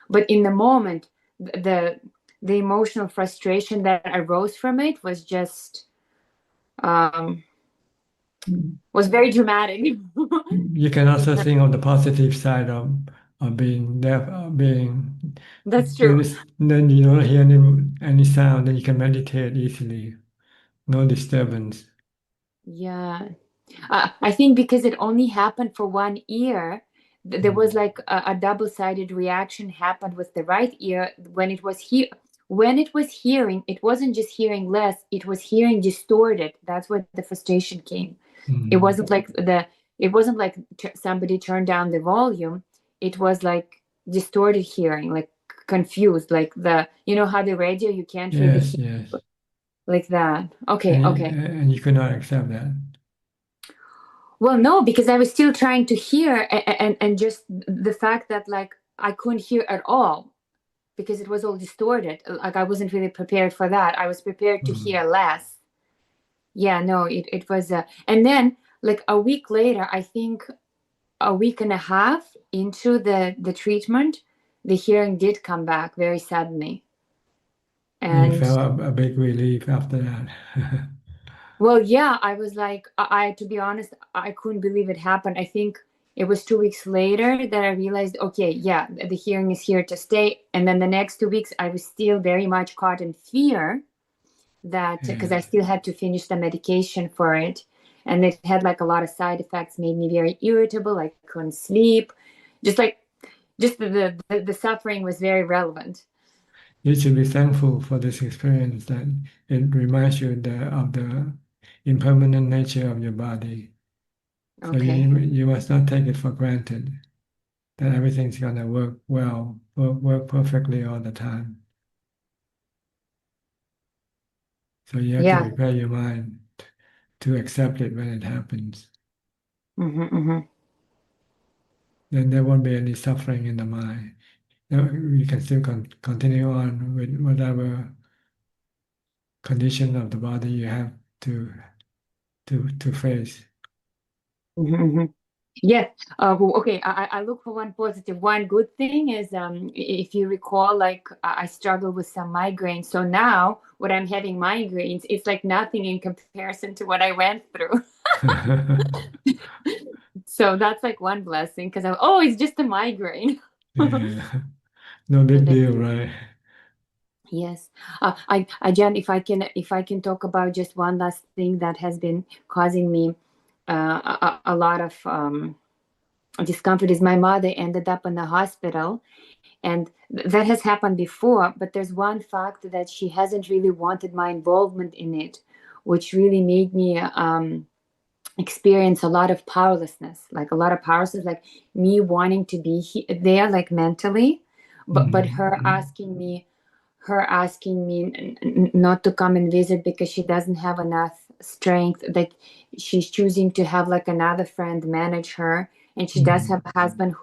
But in the moment, the emotional frustration that arose from it was just was very dramatic. You can also think of the positive side of being deaf, being. That's true. Then you don't hear any sound, then you can meditate easily. No disturbance. Yeah. I think because it only happened for 1 ear, there was like a double-sided reaction happened with the right ear when it was here. When it was hearing, it wasn't just hearing less; it was hearing distorted. That's where the frustration came. It wasn't like somebody turned down the volume. It was like distorted hearing, like confused, like how the radio you can't really Yes, hear yes. like that. Okay, okay. And you could not accept that. Well, no, because I was still trying to hear, and just the fact that like I couldn't hear at all because it was all distorted. Like I wasn't really prepared for that. I was prepared to hear less. Yeah, no, it was, and then like a week later, I think a week and a half into the treatment, the hearing did come back very suddenly. And you And felt a big relief after that. well, yeah, I was like, to be honest, I couldn't believe it happened. I think it was 2 weeks later that I realized, okay, yeah, the hearing is here to stay. And then the next 2 weeks, I was still very much caught in fear that because I still had to finish the medication for it. And it had like a lot of side effects, made me very irritable. I couldn't sleep. Just the suffering was very relevant. You should be thankful for this experience that it reminds you of the impermanent nature of your body. So Okay. you must not take it for granted that everything's gonna work well, work perfectly all the time. So you have to Yeah. prepare your mind to accept it when it happens. Then there won't be any suffering in the mind. You can still continue on with whatever condition of the body you have to face. Yeah. Well, okay. I look for one positive. One good thing is, if you recall, like I struggle with some migraines. So now, when I'm having migraines, it's like nothing in comparison to what I went through. So that's like one blessing because it's just a migraine. Yeah. No big deal, right? Yes. Jen, if I can talk about just one last thing that has been causing me a lot of discomfort is my mother ended up in the hospital, and that has happened before, but there's one fact that she hasn't really wanted my involvement in it, which really made me experience a lot of powerlessness, like me wanting to be there, like mentally, but her asking me not to come and visit because she doesn't have enough strength, that she's choosing to have like another friend manage her, and she does have a husband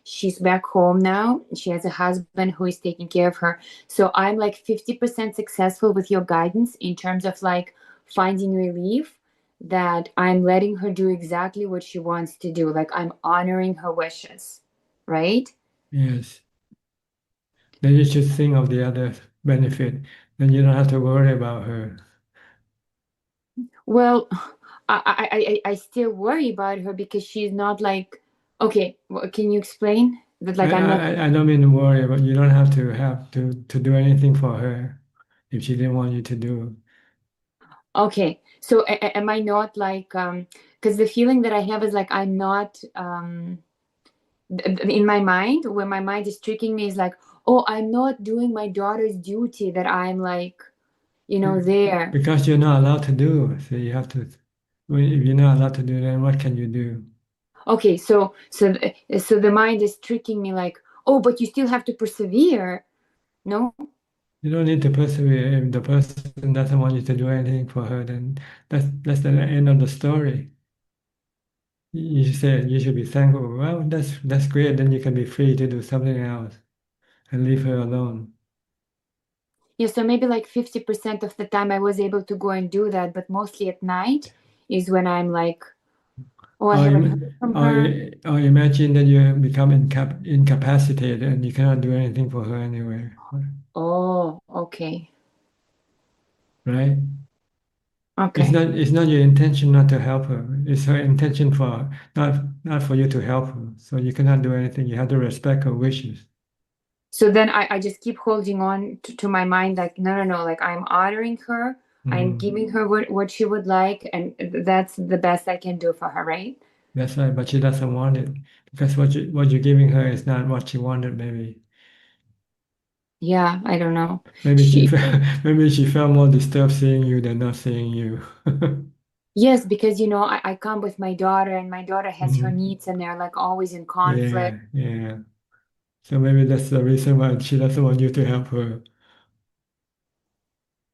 she's back home now. She has a husband who is taking care of her. So I'm like 50% successful with your guidance in terms of like finding relief, that I'm letting her do exactly what she wants to do. Like I'm honoring her wishes, right? Yes. Then you should think of the other benefit. Then you don't have to worry about her. Well, I still worry about her because she's not like, okay, can you explain that? Like I'm not. I don't mean to worry, but you don't have to do anything for her if she didn't want you to do. Okay, so am I not like because the feeling that I have is like I'm not in my mind, when my mind is tricking me, is like, oh, I'm not doing my daughter's duty, that I'm like, there. Because you're not allowed to do. So you have to. If you're not allowed to do, then what can you do? Okay, so the mind is tricking me like, oh, but you still have to persevere. No? You don't need to persevere. If the person doesn't want you to do anything for her, then that's the end of the story. You said you should be thankful. Well, that's great. Then you can be free to do something else and leave her alone. Yeah, so maybe like 50% of the time I was able to go and do that, but mostly at night is when I'm like, oh, I haven't heard from her. Or imagine that you become incapacitated and you cannot do anything for her anyway, Oh, okay. right? Okay. It's not your intention not to help her. It's her intention for not for you to help her. So you cannot do anything. You have to respect her wishes. So then I just keep holding on to my mind, like, no, like I'm honoring her I'm giving her what she would like, and that's the best I can do for her, right? That's right, but she doesn't want it because what you're giving her is not what she wanted. Maybe Yeah, I don't know. maybe she felt more disturbed seeing you than not seeing you. Yes, because I come with my daughter, and my daughter has her needs, and they're like always in conflict. Yeah. So maybe that's the reason why she doesn't want you to help her.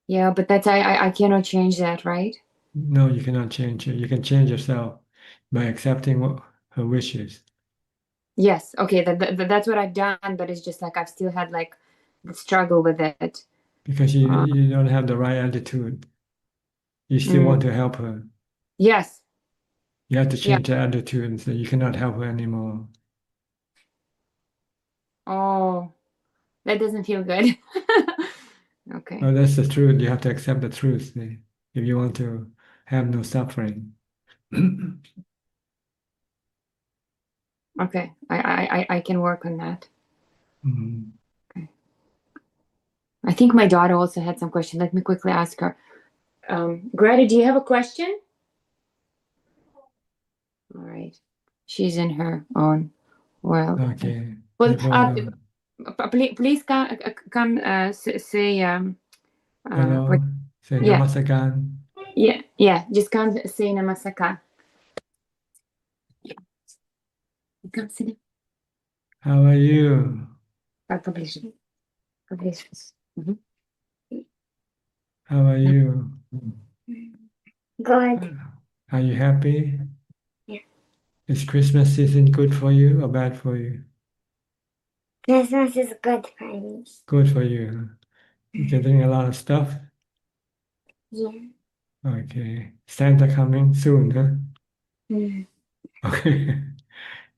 Yeah, but that's I cannot change that, right? No, you cannot change it. You can change yourself by accepting her wishes. Yes, okay, that's what I've done, but it's just like I've still had like the struggle with it. Because you don't have the right attitude. You still want to help her. Yes. You have to change the attitude and say you cannot help her anymore. Oh, that doesn't feel good. Okay. Well, that's the truth. You have to accept the truth if you want to have no suffering. Okay, I can work on that. Okay. I think my daughter also had some question. Let me quickly ask her. Greta, do you have a question? All right. She's in her own world. Okay. Well, please come say hello. Say namaskaran. Yeah. Just come say namaskar. Come sit. How are you? Поближе. How are you? Good. Are you happy? Yeah. Is Christmas season good for you or bad for you? Christmas is good for me. Good for you. You're getting a lot of stuff? Yeah. Okay. Santa coming soon, huh? Okay.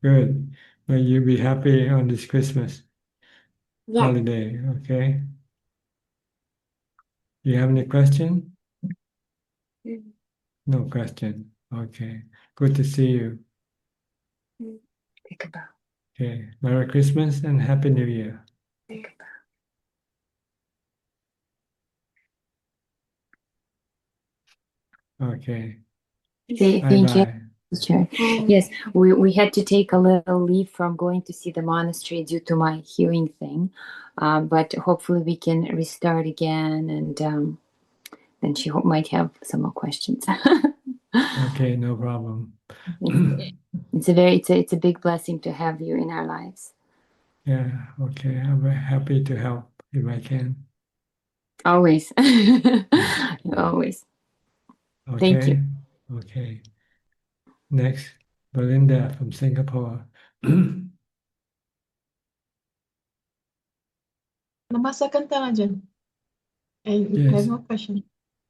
Good. May you be happy on this Christmas holiday, okay? You have any question? No question. Okay. Good to see you. Okay. Merry Christmas and Happy New Year. Okay. Thank you. Bye-bye. Sure. Yes, we had to take a little leave from going to see the monastery due to my hearing thing, but hopefully we can restart again, and then she might have some more questions. Okay, no problem. It's a big blessing to have you in our lives. Yeah, okay. I'm very happy to help if I can. Always. Always. Thank Okay. you. Okay. Next, Belinda from Singapore. Namaskaran, Ajaan. I Yes. have no question.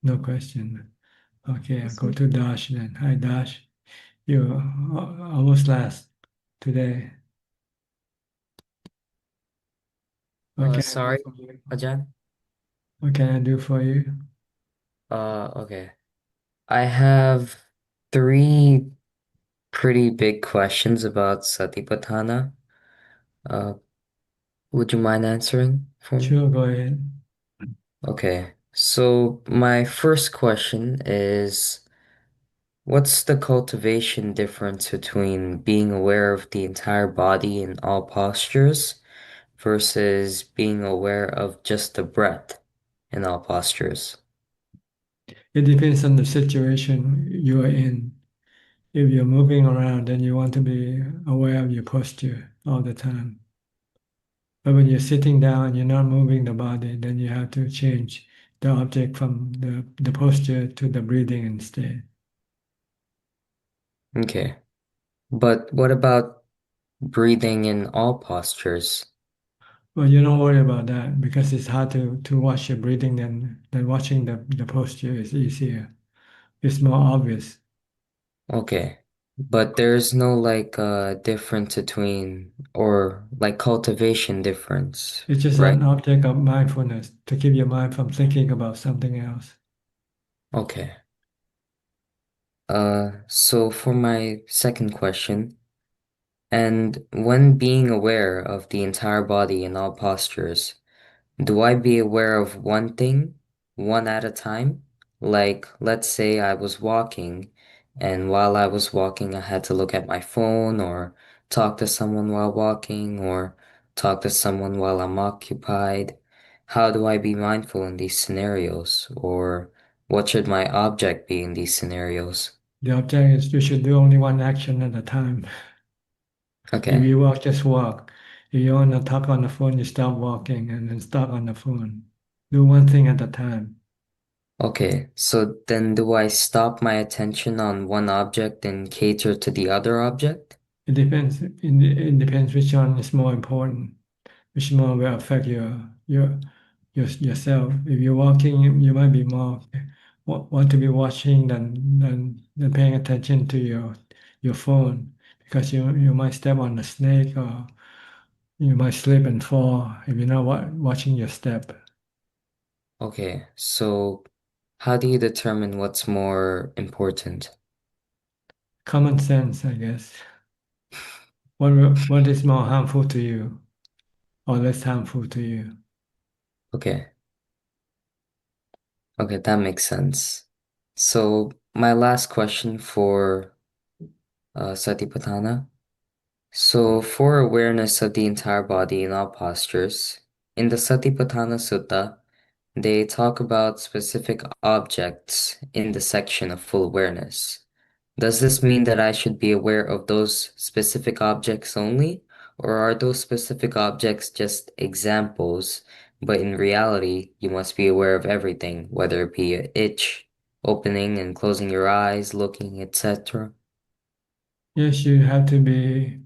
No question. Okay, I'll go to Dash then. Hi, Dash. You're almost last today. Sorry, Ajaan. What can I do for you? Okay. I have three pretty big questions about Satipatthana. Would you mind answering for me? Sure, go ahead. Okay. So my first question is, what's the cultivation difference between being aware of the entire body in all postures versus being aware of just the breath in all postures? It depends on the situation you are in. If you're moving around, then you want to be aware of your posture all the time. But when you're sitting down, you're not moving the body, then you have to change the object from the posture to the breathing instead. Okay. But what about breathing in all postures? Well, you don't worry about that because it's hard to watch your breathing than watching the posture is easier. It's more obvious. Okay. But there's no like difference between or like cultivation difference, It's just right? an object of mindfulness to keep your mind from thinking about something else. Okay. So for my second question, and when being aware of the entire body in all postures, do I be aware of one thing, one at a time, Like, let's say I was walking, and while I was walking, I had to look at my phone or talk to someone while walking or talk to someone while I'm occupied. How do I be mindful in these scenarios? Or what should my object be in these scenarios? The object is you should do only one action at a time. If Okay. you walk, just walk. If you want to talk on the phone, you stop walking and then stop on the phone. Do one thing at a time. Okay, so then do I stop my attention on one object and cater to the other object? It depends. It depends which one is more important, which more will affect yourself. If you're walking, you might be more want to be watching than paying attention to your phone because you might step on a snake or you might slip and fall if you're not watching your step. Okay, so how do you determine what's more important? Common sense, I guess. What is more harmful to you or less harmful to you? Okay, okay, that makes sense. So my last question for Satipatthana. So for awareness of the entire body in all postures, in the Satipatthana Sutta, they talk about specific objects in the section of full awareness. Does this mean that I should be aware of those specific objects only, or are those specific objects just examples, but in reality, you must be aware of everything, whether it be an itch, opening and closing your eyes, looking, etc.? Yes, you have to be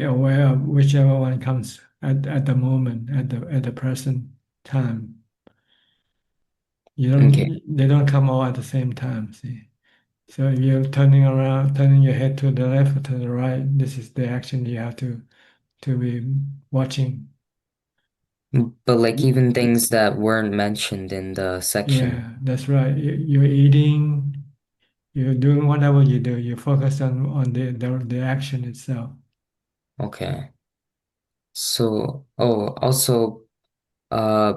aware of whichever one comes at the moment, at the present time. Okay. They don't come all at the same time, see. So if you're turning around, turning your head to the left or to the right, this is the action you have to be watching. But like even things that weren't mentioned in the section. Yeah, that's right. You're eating, you're doing whatever you do, you focus on the action itself. Okay. So, oh, also, uh,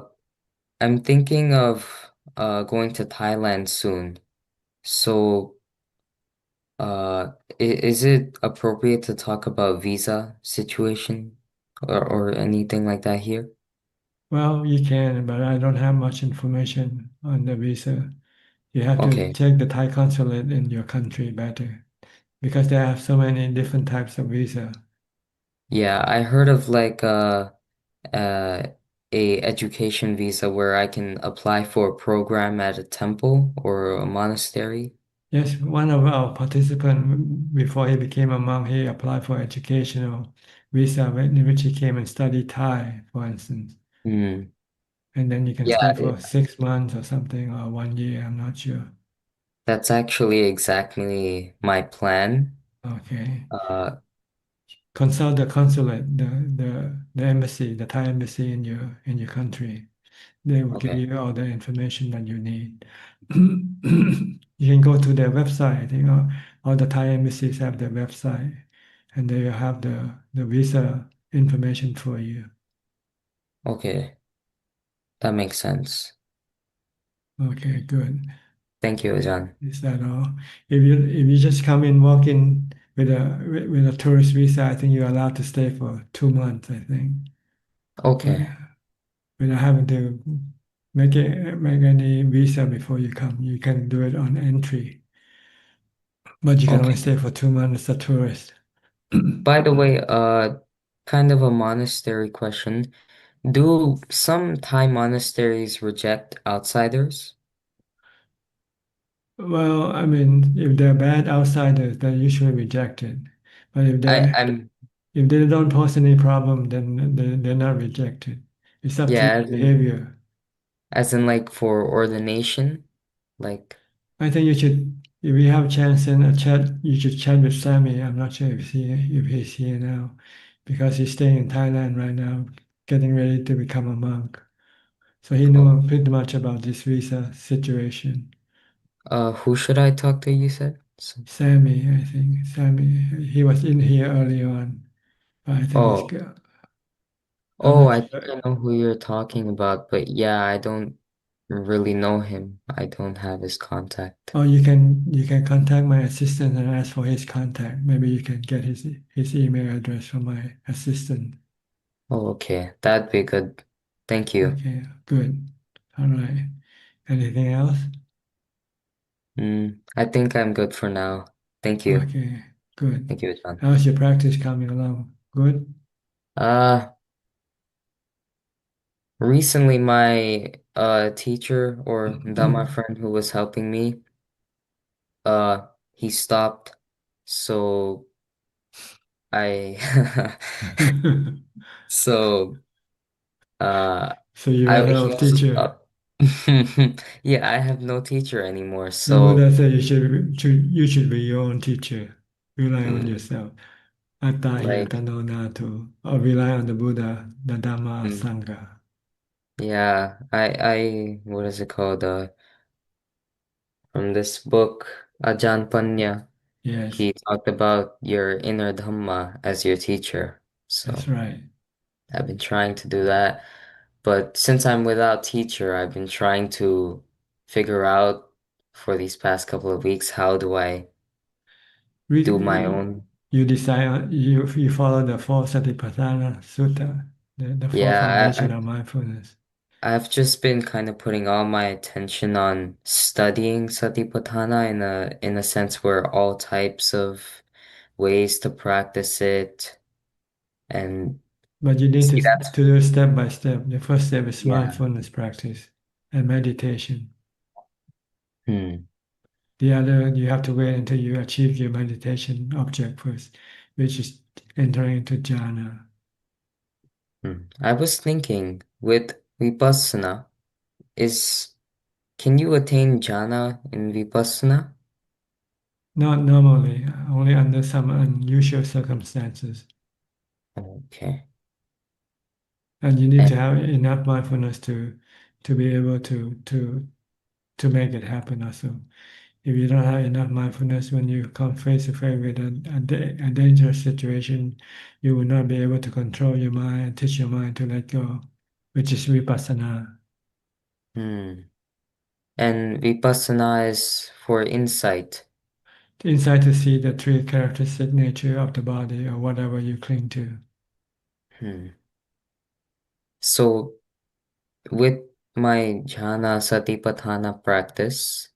I'm thinking of going to Thailand soon. So, is it appropriate to talk about visa situation or anything like that here? Well, you can, but I don't have much information on the visa. You have to Okay. check the Thai consulate in your country better because they have so many different types of visa. Yeah, I heard of like uh a education visa where I can apply for a program at a temple or a monastery. Yes, one of our participants, before he became a monk, he applied for educational visa in which he came and studied Thai, for instance. Hmm. And then you can Yeah, stay for 6 months or something, or 1 year, I'm not sure. that's actually exactly my plan. Okay. Uh, Consult the consulate, the embassy, the Thai embassy in your country. They will give okay. you all the information that you need. You can go to their website. I think all the Thai embassies have their website, and they will have the visa information for you. Okay. That makes sense. Okay, good. Thank you, Ajahn. Is that all? If you just come in, walk in with a tourist visa, I think you're allowed to stay for 2 months, I think. Okay. Without having to make any visa before you come. You can do it on entry, but you can only Okay. stay for 2 months as a tourist. By the way, kind of a monastery question. Do some Thai monasteries reject outsiders? Well, I mean, if they're bad outsiders, they're usually rejected. But I'm if they don't pose any problem, then they're not rejected. It's up to yeah, your behavior. as in like for ordination, like I think you should, if you have a chance in a chat, you should chat with Sammy. I'm not sure if he's here now, because he's staying in Thailand right now, getting ready to become a monk. So he oh, knows pretty much about this visa situation. who should I talk to, you said? Sammy, I think. Sammy, he was in here early on, but I think he's Oh, good. I'm oh, not I think sure. I know who you're talking about, but yeah, I don't really know him. I don't have his contact. Or you can contact my assistant and ask for his contact. Maybe you can get his email address from my assistant. Oh, okay. That'd be good. Thank you. Okay, good. All right. Anything else? I think I'm good for now. Thank you. Okay, good. Thank you, Ajaan. How's your practice coming along? Good? Recently my teacher or Dhamma friend who was helping me, he stopped. So I so So you ran out he of also teacher. stopped. Yeah, I have no teacher anymore. The So Buddha said you should be your own teacher. Rely on yourself. Atta hi like atano natu. Or rely on the Buddha, the Dhamma, mm, Sangha. yeah, I what is it called? From this book, Ajaan Panya, Yes, he talked about your inner Dhamma as your teacher. that's So right. I've been trying to do that. But since I'm without teacher, I've been trying to figure out for these past couple of weeks, how do I do my own? You decide you follow the four Satipatthana Sutta, the four Yeah, foundation of mindfulness. I've just been kind of putting all my attention on studying Satipatthana in a sense where all types of ways to practice it and But you need see to that's do it step by step. The first step is yeah. mindfulness practice and meditation. Hmm. The other, you have to wait until you achieve your meditation object first, which is entering into jhana. I was thinking with Vipassana, is can you attain jhana in Vipassana? Not normally, only under some unusual circumstances. Okay. And you need And to have enough mindfulness to be able to make it happen also. If you don't have enough mindfulness when you come face to face with a dangerous situation, you will not be able to control your mind, teach your mind to let go, which is vipassana. hmm. And Vipassana is for insight. The insight to see the three characteristic nature of the body or whatever you cling to. Hmm. So with my jhana satipatthana practice,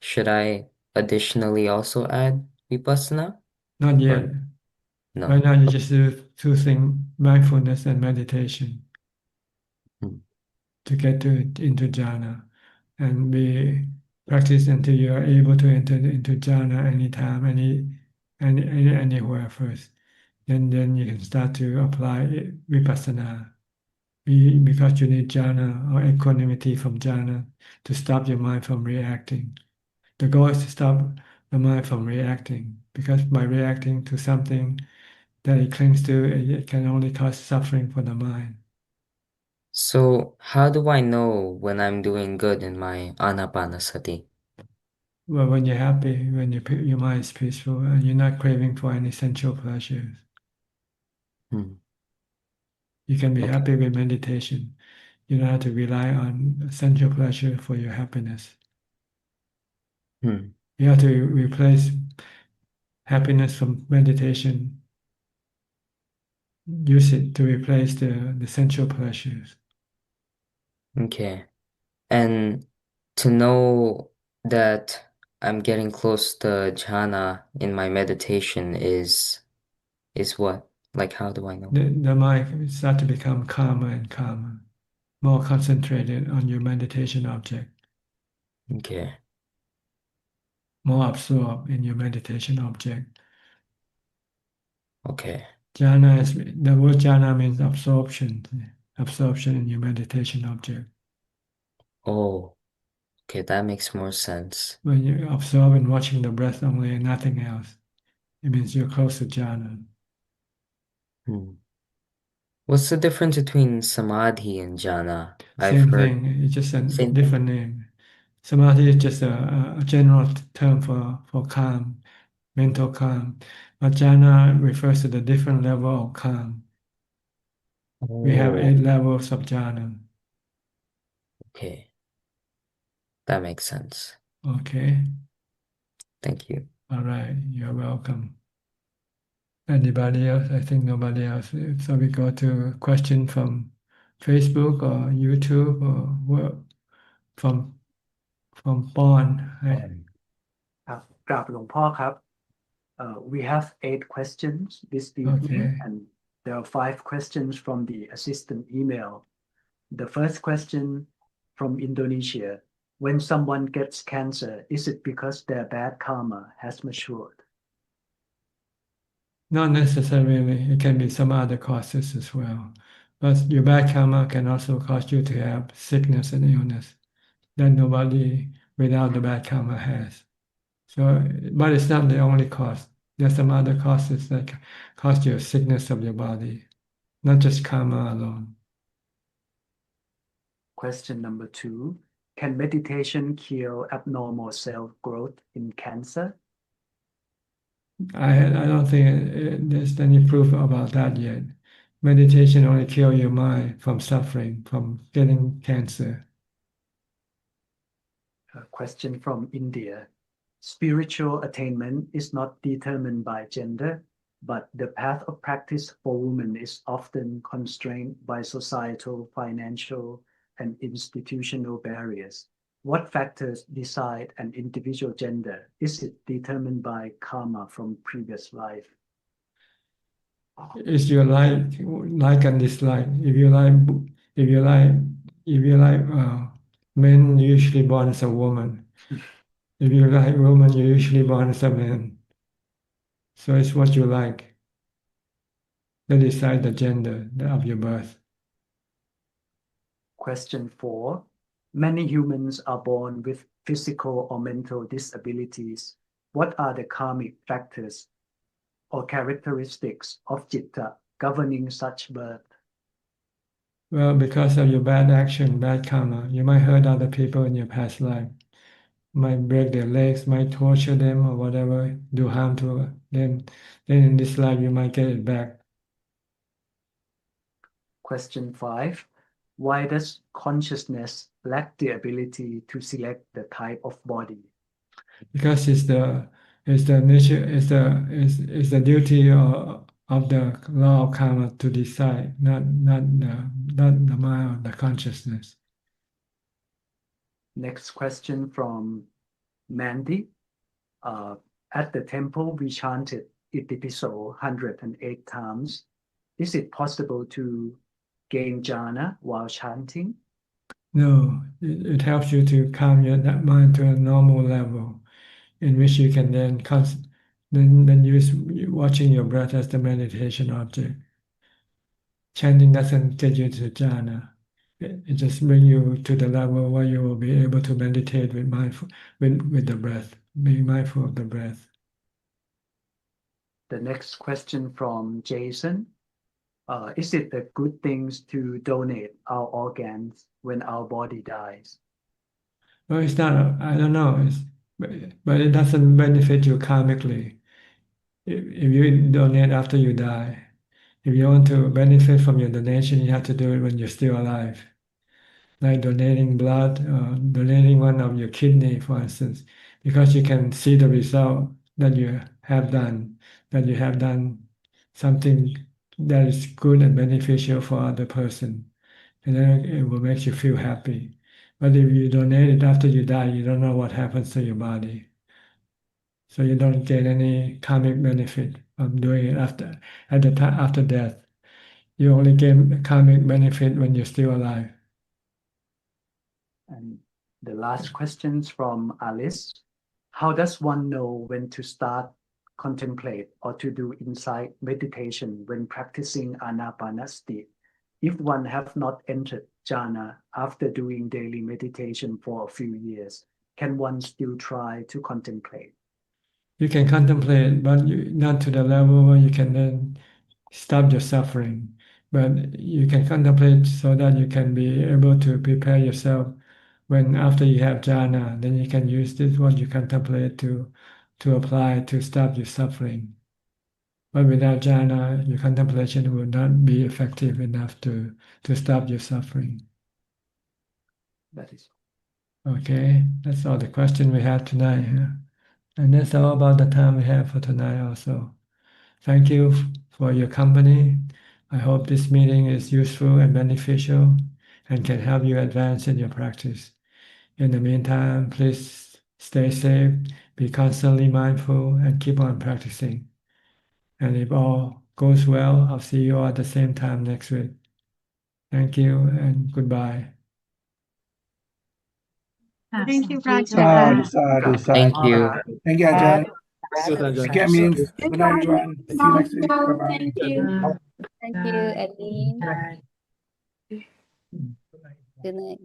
should I additionally also add Vipassana Not yet. or Right no? now, you just do two things, mindfulness and meditation, Hmm. to get into jhana. And we practice until you are able to enter into jhana anytime, anywhere first. Then you can start to apply vipassana. Because you need jhana or equanimity from jhana to stop your mind from reacting. The goal is to stop the mind from reacting, because by reacting to something that it clings to, it can only cause suffering for the mind. So how do I know when I'm doing good in my anapanasati? Well, when you're happy, when your mind is peaceful and you're not craving for any sensual pleasures, Hmm. you can be Okay. happy with meditation. You don't have to rely on sensual pleasure for your happiness. Hmm. You have to replace happiness from meditation, use it to replace the sensual pleasures. Okay. And to know that I'm getting close to jhana in my meditation is what? Like how do I know? The mind start to become calmer and calmer, more concentrated on your meditation object, Okay. more absorbed in your meditation object. Okay. Jhana is the word jhana means absorption, absorption in your meditation object. Oh, okay, that makes more sense. When you absorb in watching the breath only and nothing else, it means you're close to jhana. Hmm. What's the difference between samadhi and jhana? I've Same heard thing, it's just a same thing. different name. Samadhi is just a general term for calm, mental calm. But jhana refers to the different level of calm. We have Oh, 8 levels of jhana. okay. That makes sense. Okay. Thank you. All right. You're welcome. Anybody else? I think nobody else. So we go to question from Facebook or YouTube or from Bond. Right? ครับกราบหลวงพ่อครับ we have 8 questions this evening Okay. and there are 5 questions from the assistant email. The first question from Indonesia: when someone gets cancer, is it because their bad karma has matured? Not necessarily. It can be some other causes as well. But your bad karma can also cause you to have sickness and illness that nobody without the bad karma has. So, but it's not the only cause. There's some other causes that cause your sickness of your body, not just karma alone. Question number 2: can meditation kill abnormal cell growth in cancer? I don't think there's any proof about that yet. Meditation only kills your mind from suffering, from getting cancer. A question from India: spiritual attainment is not determined by gender, but the path of practice for women is often constrained by societal, financial, and institutional barriers. What factors decide an individual gender? Is it determined by karma from previous life? It's your like and dislike. If you like men, you're usually born as a woman. If you like woman, you're usually born as a man. So it's what you like that decide the gender of your birth. Question 4: many humans are born with physical or mental disabilities. What are the karmic factors or characteristics of citta governing such birth? Well, because of your bad action, bad karma, you might hurt other people in your past life. Might break their legs, might torture them or whatever, do harm to them. Then in this life, you might get it back. Question 5: why does consciousness lack the ability to select the type of body? Because it's the nature, it's the duty of the law of karma to decide, not the mind or the consciousness. Next question from Mandy. At the temple, we chanted Itipiso 108 times. Is it possible to gain jhana while chanting? No, it helps you to calm your mind to a normal level, in which you can then use watching your breath as the meditation object. Chanting doesn't get you to jhana. It just brings you to the level where you will be able to meditate with the breath, being mindful of the breath. The next question from Jason. Is it a good thing to donate our organs when our body dies? Well, it's not, I don't know, but it doesn't benefit you karmically. If you donate after you die, if you want to benefit from your donation, you have to do it when you're still alive. Like donating blood, donating one of your kidney, for instance, because you can see the result that you have done something that is good and beneficial for other person, and then it will make you feel happy. But if you donate it after you die, you don't know what happens to your body. So you don't get any karmic benefit from doing it after death. You only get karmic benefit when you're still alive. And the last questions from Alice. How does one know when to start contemplate or to do insight meditation when practicing anapanasati? If one have not entered jhana after doing daily meditation for a few years, can one still try to contemplate? You can contemplate, but not to the level where you can then stop your suffering. But you can contemplate so that you can be able to prepare yourself when after you have jhana, then you can use this what you contemplate to apply to stop your suffering. But without jhana, your contemplation will not be effective enough to stop your suffering. That is. Okay, that's all the question we have tonight. And that's all about the time we have for tonight also. Thank you for your company. I hope this meeting is useful and beneficial and can help you advance in your practice. In the meantime, please stay safe, be constantly mindful, and keep on practicing. And if all goes well, I'll see you all at the same time next week. Thank you and goodbye. Thank you, Sadhu, Prajan. sadhu, Thank sadhu. you. Thank you, Ajahn. Thank you, Ajahn. Thank you, Amin. Good night, everyone. See you next week. No, Bye-bye. thank you. Thank you, Adeline. Good night.